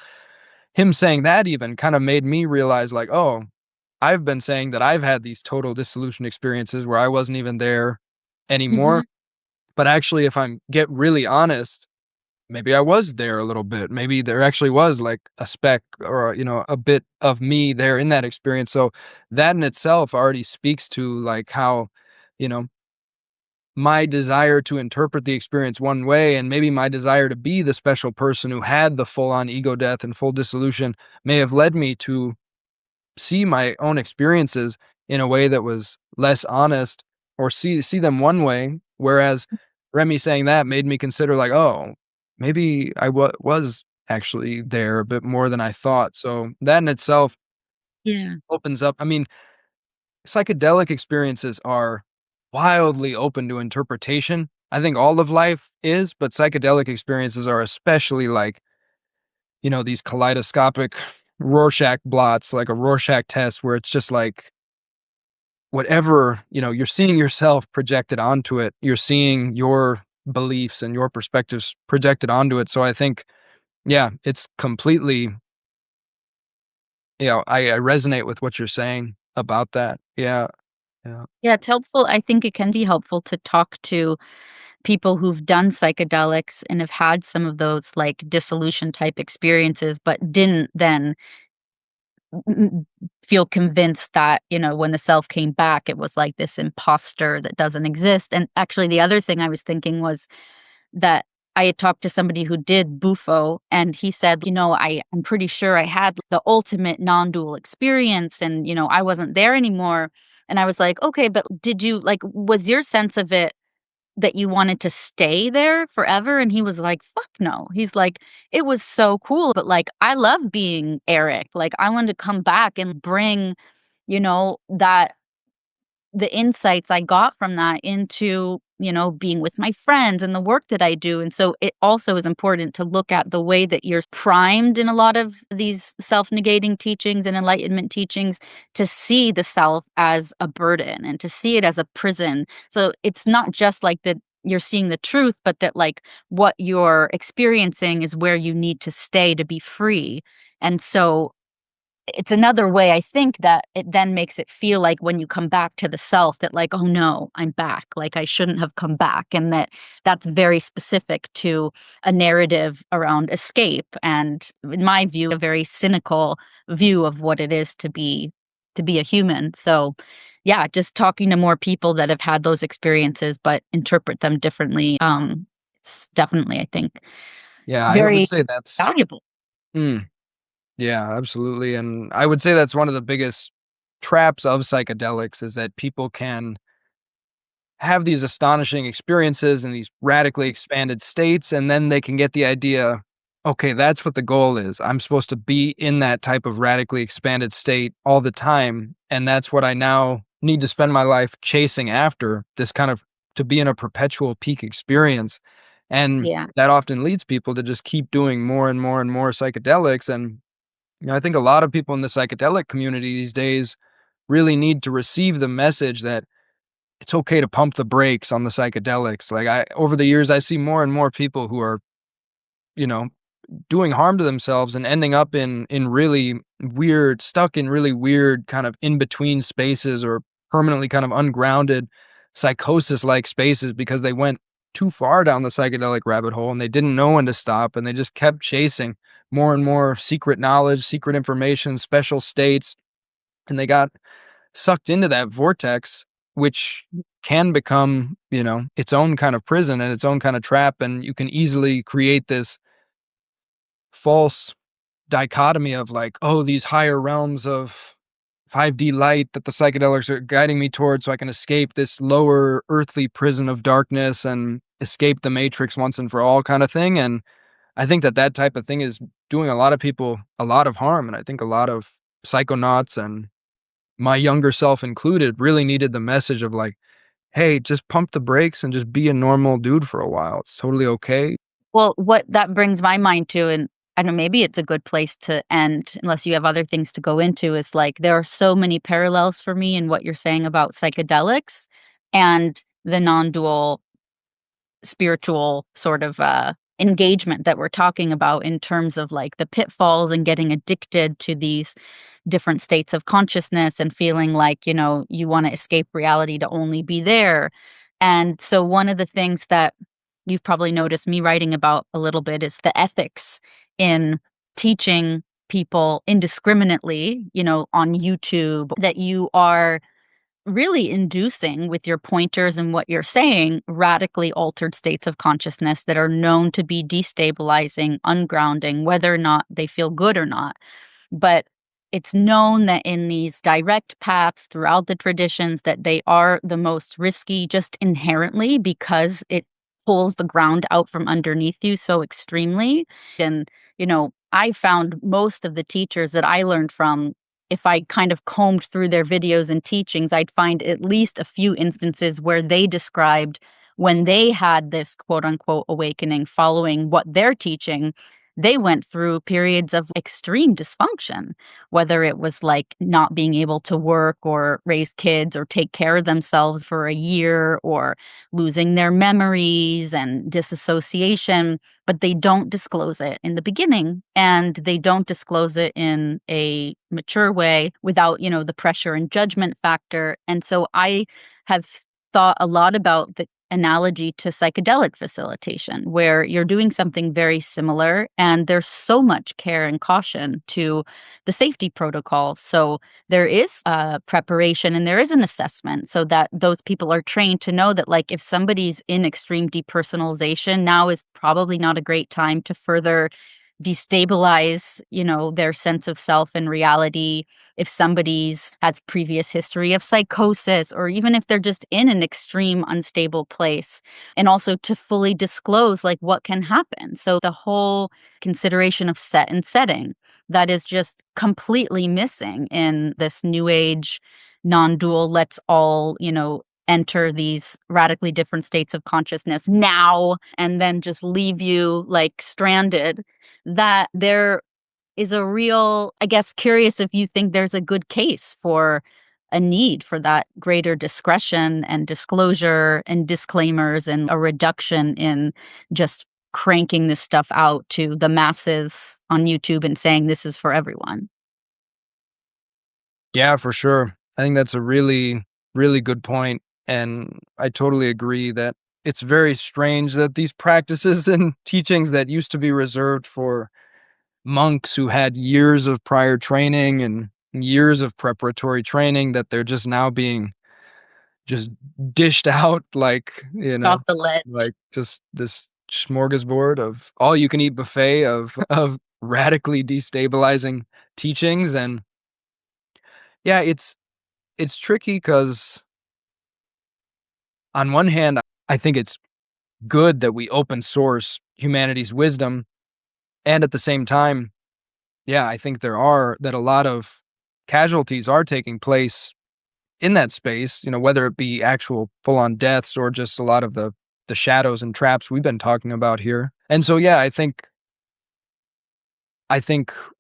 S2: him saying that even kind of made me realize, like, oh, I've been saying that I've had these total dissolution experiences where I wasn't even there
S1: Mhm.
S2: anymore. But actually, if I'm get really honest, maybe I was there a little bit. Maybe there actually was like a speck or, a bit of me there in that experience. So that in itself already speaks to like how, you know, my desire to interpret the experience one way and maybe my desire to be the special person who had the full on ego death and full dissolution may have led me to see my own experiences in a way that was less honest or see them one way, whereas Remy saying that made me consider like, oh, maybe was actually there a bit more than I thought. So that in itself
S1: Yeah.
S2: opens up. I mean, psychedelic experiences are wildly open to interpretation. I think all of life is, but psychedelic experiences are especially like, these kaleidoscopic Rorschach blots, like a Rorschach test where it's just like whatever, you're seeing yourself projected onto it. You're seeing your beliefs and your perspectives projected onto it. So I think, yeah, it's completely, I resonate with what you're saying about that. Yeah. Yeah.
S1: Yeah, it's helpful. I think it can be helpful to talk to people who've done psychedelics and have had some of those, like, dissolution type experiences, but didn't then feel convinced that, when the self came back, it was like this imposter that doesn't exist. And actually, the other thing I was thinking was, that I had talked to somebody who did Bufo, and he said, I'm pretty sure I had the ultimate non-dual experience, and, I wasn't there anymore. And I was like, okay, but did you, like, was your sense of it that you wanted to stay there forever? And he was like, fuck no. He's like, it was so cool, but like, I love being Eric. Like, I wanted to come back and bring, that the insights I got from that into, being with my friends and the work that I do. And so it also is important to look at the way that you're primed in a lot of these self-negating teachings and enlightenment teachings to see the self as a burden and to see it as a prison. So it's not just like that you're seeing the truth, but that like what you're experiencing is where you need to stay to be free. And so it's another way, I think, that it then makes it feel like when you come back to the self that like, oh no, I'm back. Like I shouldn't have come back. And that's very specific to a narrative around escape. And in my view, a very cynical view of what it is to be a human. So yeah, just talking to more people that have had those experiences but interpret them differently. It's definitely, I think,
S2: Yeah, I would
S1: very
S2: say that's
S1: valuable.
S2: mm, yeah, absolutely. And I would say that's one of the biggest traps of psychedelics is that people can have these astonishing experiences and these radically expanded states, and then they can get the idea, okay, that's what the goal is. I'm supposed to be in that type of radically expanded state all the time, and that's what I now need to spend my life chasing after, this kind of to be in a perpetual peak experience. And
S1: Yeah.
S2: that often leads people to just keep doing more and more and more psychedelics. And I think a lot of people in the psychedelic community these days really need to receive the message that it's okay to pump the brakes on the psychedelics. Like over the years, I see more and more people who are, you know, doing harm to themselves and ending up in really weird, stuck in really weird kind of in between spaces or permanently kind of ungrounded psychosis like spaces because they went too far down the psychedelic rabbit hole and they didn't know when to stop and they just kept chasing more and more secret knowledge, secret information, special states, and they got sucked into that vortex, which can become, its own kind of prison and its own kind of trap. And you can easily create this false dichotomy of like, oh, these higher realms of 5D light that the psychedelics are guiding me towards so I can escape this lower earthly prison of darkness and escape the matrix once and for all kind of thing. And I think that type of thing is doing a lot of people a lot of harm. And I think a lot of psychonauts and my younger self included really needed the message of like, hey, just pump the brakes and just be a normal dude for a while. It's totally okay.
S1: Well, what that brings my mind to, and I don't know, maybe it's a good place to end, unless you have other things to go into, is like there are so many parallels for me in what you're saying about psychedelics and the non-dual spiritual sort of engagement that we're talking about in terms of like the pitfalls and getting addicted to these different states of consciousness and feeling like, you want to escape reality to only be there. And so one of the things that you've probably noticed me writing about a little bit is the ethics in teaching people indiscriminately, on YouTube, that you are really inducing with your pointers and what you're saying radically altered states of consciousness that are known to be destabilizing, ungrounding, whether or not they feel good or not. But it's known that in these direct paths throughout the traditions that they are the most risky just inherently because it pulls the ground out from underneath you so extremely. And, I found most of the teachers that I learned from, if I kind of combed through their videos and teachings, I'd find at least a few instances where they described when they had this quote unquote awakening following what they're teaching, they went through periods of extreme dysfunction, whether it was like not being able to work or raise kids or take care of themselves for a year or losing their memories and disassociation. But they don't disclose it in the beginning and they don't disclose it in a mature way without, the pressure and judgment factor. And so I have thought a lot about the analogy to psychedelic facilitation, where you're doing something very similar and there's so much care and caution to the safety protocol. So there is preparation and there is an assessment so that those people are trained to know that, like, if somebody's in extreme depersonalization, now is probably not a great time to further destabilize, their sense of self and reality. If somebody's has previous history of psychosis, or even if they're just in an extreme unstable place, and also to fully disclose like what can happen. So the whole consideration of set and setting that is just completely missing in this new age non-dual, let's all, enter these radically different states of consciousness now and then just leave you like stranded. That there is a real, I guess, curious if you think there's a good case for a need for that greater discretion and disclosure and disclaimers and a reduction in just cranking this stuff out to the masses on YouTube and saying this is for everyone.
S2: Yeah, for sure. I think that's a really, really good point. And I totally agree that it's very strange that these practices and teachings that used to be reserved for monks who had years of prior training and years of preparatory training, that they're just now being just dished out like,
S1: Off the ledge.
S2: like just this smorgasbord of all you can eat buffet of radically destabilizing teachings. And yeah, it's tricky because on one hand, I think it's good that we open source humanity's wisdom. And at the same time, yeah, I think that a lot of casualties are taking place in that space, whether it be actual full on deaths or just a lot of the shadows and traps we've been talking about here. And so, yeah, I think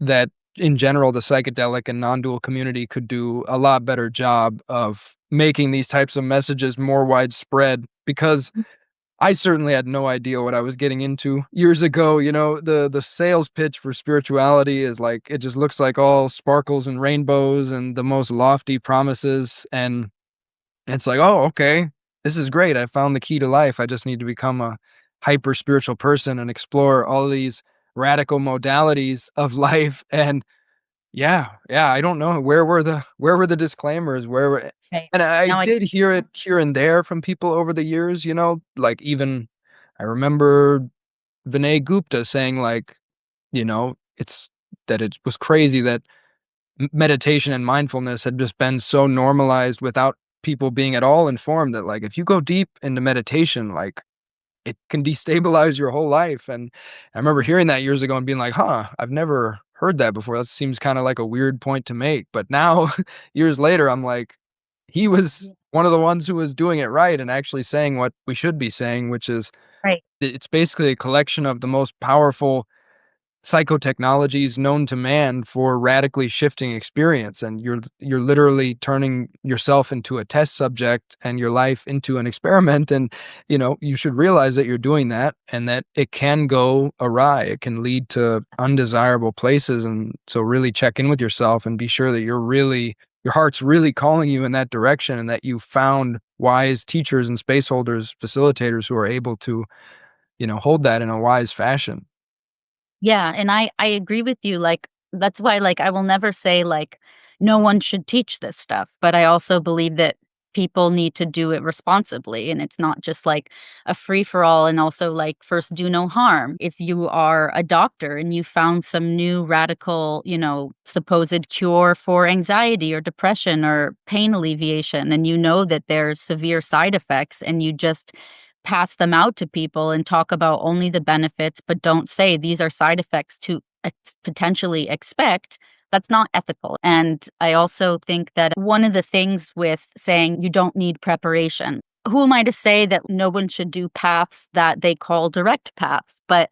S2: that in general, the psychedelic and non-dual community could do a lot better job of making these types of messages more widespread, because I certainly had no idea what I was getting into years ago. The sales pitch for spirituality is like, it just looks like all sparkles and rainbows and the most lofty promises. And it's like, oh, okay, this is great. I found the key to life. I just need to become a hyper spiritual person and explore all these radical modalities of life. And yeah, I don't know, where were the disclaimers? Where were
S1: Okay.
S2: And I
S1: Now I
S2: did hear it here and there from people over the years, like even I remember Vinay Gupta saying like, it was crazy that meditation and mindfulness had just been so normalized without people being at all informed that, like, if you go deep into meditation, like, it can destabilize your whole life. And I remember hearing that years ago and being like, huh, I've never heard that before. That seems kind of like a weird point to make. But now, years later, I'm like, he was one of the ones who was doing it right and actually saying what we should be saying, which is
S1: right.
S2: it's basically a collection of the most powerful psychotechnologies known to man for radically shifting experience. And you're literally turning yourself into a test subject and your life into an experiment. And you should realize that you're doing that and that it can go awry. It can lead to undesirable places. And so really check in with yourself and be sure that your heart's really calling you in that direction, and that you found wise teachers and space holders, facilitators who are able to hold that in a wise fashion.
S1: Yeah, and I agree with you, like, that's why, like, I will never say, like, no one should teach this stuff, but I also believe that people need to do it responsibly, and it's not just, like, a free-for-all, and also, like, first, do no harm. If you are a doctor and you found some new radical, supposed cure for anxiety or depression or pain alleviation, and you know that there's severe side effects, and you just pass them out to people and talk about only the benefits, but don't say these are side effects to potentially expect, that's not ethical. And I also think that one of the things with saying you don't need preparation, who am I to say that no one should do paths that they call direct paths? But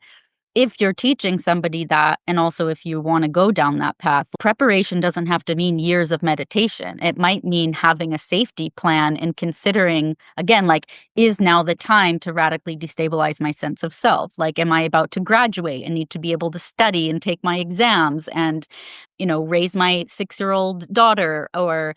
S1: if you're teaching somebody that, and also if you want to go down that path, preparation doesn't have to mean years of meditation. It might mean having a safety plan and considering, again, like, is now the time to radically destabilize my sense of self? Like, am I about to graduate and need to be able to study and take my exams and, raise my 6-year-old daughter? Or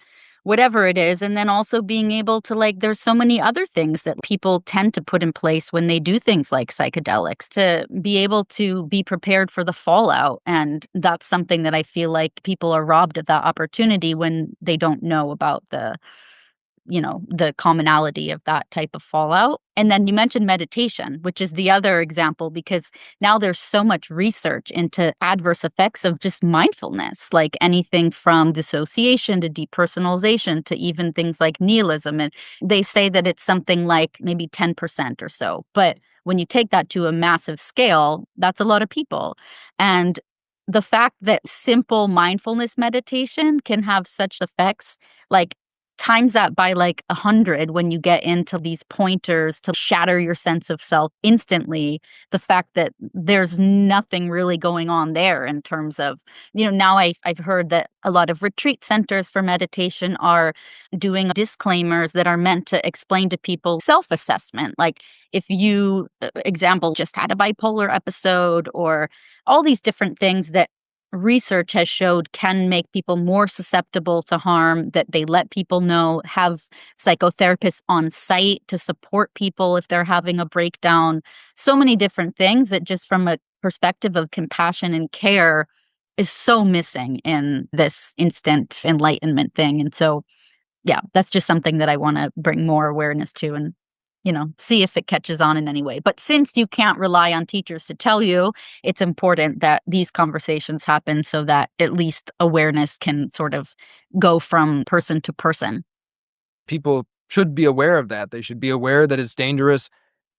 S1: whatever it is. And then also being able to, like, there's so many other things that people tend to put in place when they do things like psychedelics, to be able to be prepared for the fallout. And that's something that I feel like people are robbed of that opportunity when they don't know about the commonality of that type of fallout. And then you mentioned meditation, which is the other example, because now there's so much research into adverse effects of just mindfulness, like anything from dissociation to depersonalization to even things like nihilism. And they say that it's something like maybe 10% or so. But when you take that to a massive scale, that's a lot of people. And the fact that simple mindfulness meditation can have such effects, like, times that by like 100 when you get into these pointers to shatter your sense of self instantly. The fact that there's nothing really going on there in terms of, now I've heard that a lot of retreat centers for meditation are doing disclaimers that are meant to explain to people self-assessment. Like, if you, example, just had a bipolar episode, or all these different things that research has showed can make people more susceptible to harm, that they let people know, have psychotherapists on site to support people if they're having a breakdown. So many different things that, just from a perspective of compassion and care, is so missing in this instant enlightenment thing. And so, yeah, that's just something that I want to bring more awareness to, and see if it catches on in any way. But since you can't rely on teachers to tell you, it's important that these conversations happen so that at least awareness can sort of go from person to person.
S2: People should be aware of that. They should be aware that it's dangerous,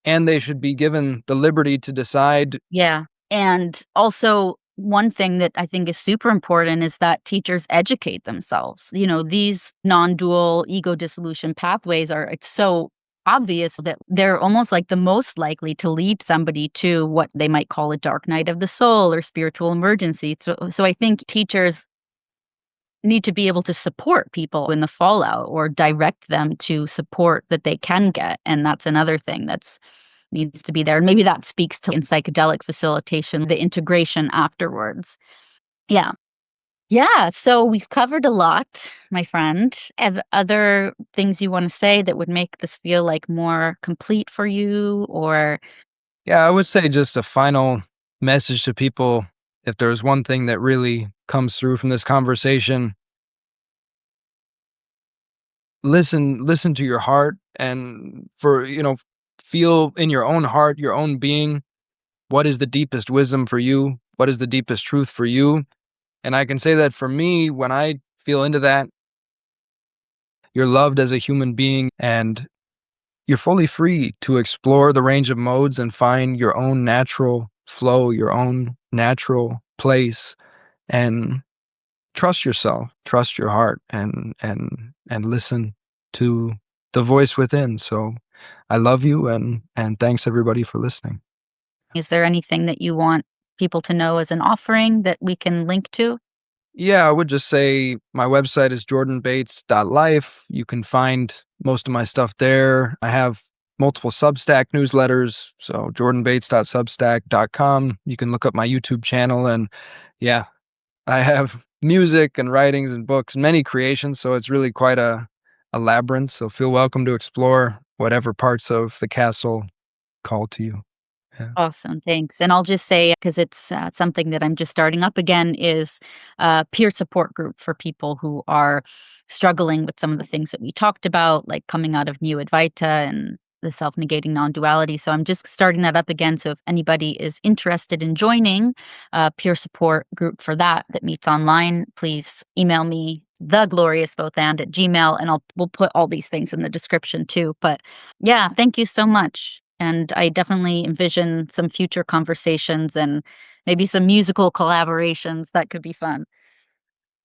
S2: and they should be given the liberty to decide.
S1: Yeah. And also, one thing that I think is super important is that teachers educate themselves. These non-dual ego dissolution pathways it's so obvious that they're almost like the most likely to lead somebody to what they might call a dark night of the soul or spiritual emergency. So I think teachers need to be able to support people in the fallout, or direct them to support that they can get. And that's another thing that's needs to be there. And maybe that speaks to, in psychedelic facilitation, the integration afterwards. Yeah. Yeah. So we've covered a lot, my friend. Have other things you want to say that would make this feel like more complete for you, or?
S2: Yeah, I would say just a final message to people. If there's one thing that really comes through from this conversation, listen to your heart, and feel in your own heart, your own being, what is the deepest wisdom for you? What is the deepest truth for you? And I can say that for me, when I feel into that, you're loved as a human being, and you're fully free to explore the range of modes and find your own natural flow, your own natural place, and trust yourself, trust your heart, and listen to the voice within. So I love you, and thanks everybody for listening.
S1: Is there anything that you want people to know as an offering that we can link to?
S2: Yeah, I would just say my website is jordanbates.life. You can find most of my stuff there. I have multiple Substack newsletters, so jordanbates.substack.com. You can look up my YouTube channel, and yeah, I have music and writings and books, many creations, so it's really quite a labyrinth. So feel welcome to explore whatever parts of the castle call to you. Yeah.
S1: Awesome, thanks. And I'll just say, because it's something that I'm just starting up again, is a peer support group for people who are struggling with some of the things that we talked about, like coming out of Neo-Advaita and the self-negating non-duality. So I'm just starting that up again. So if anybody is interested in joining a peer support group for that meets online, please email me, thegloriousbothand@gmail.com, and we'll put all these things in the description too. But yeah, thank you so much. And I definitely envision some future conversations and maybe some musical collaborations that could be fun.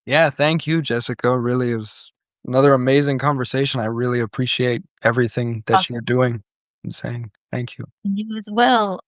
S2: Yeah, thank you, Jessica. Really, it was another amazing conversation. I really appreciate everything that you're
S1: Awesome.
S2: doing and saying. Thank you.
S1: You as well.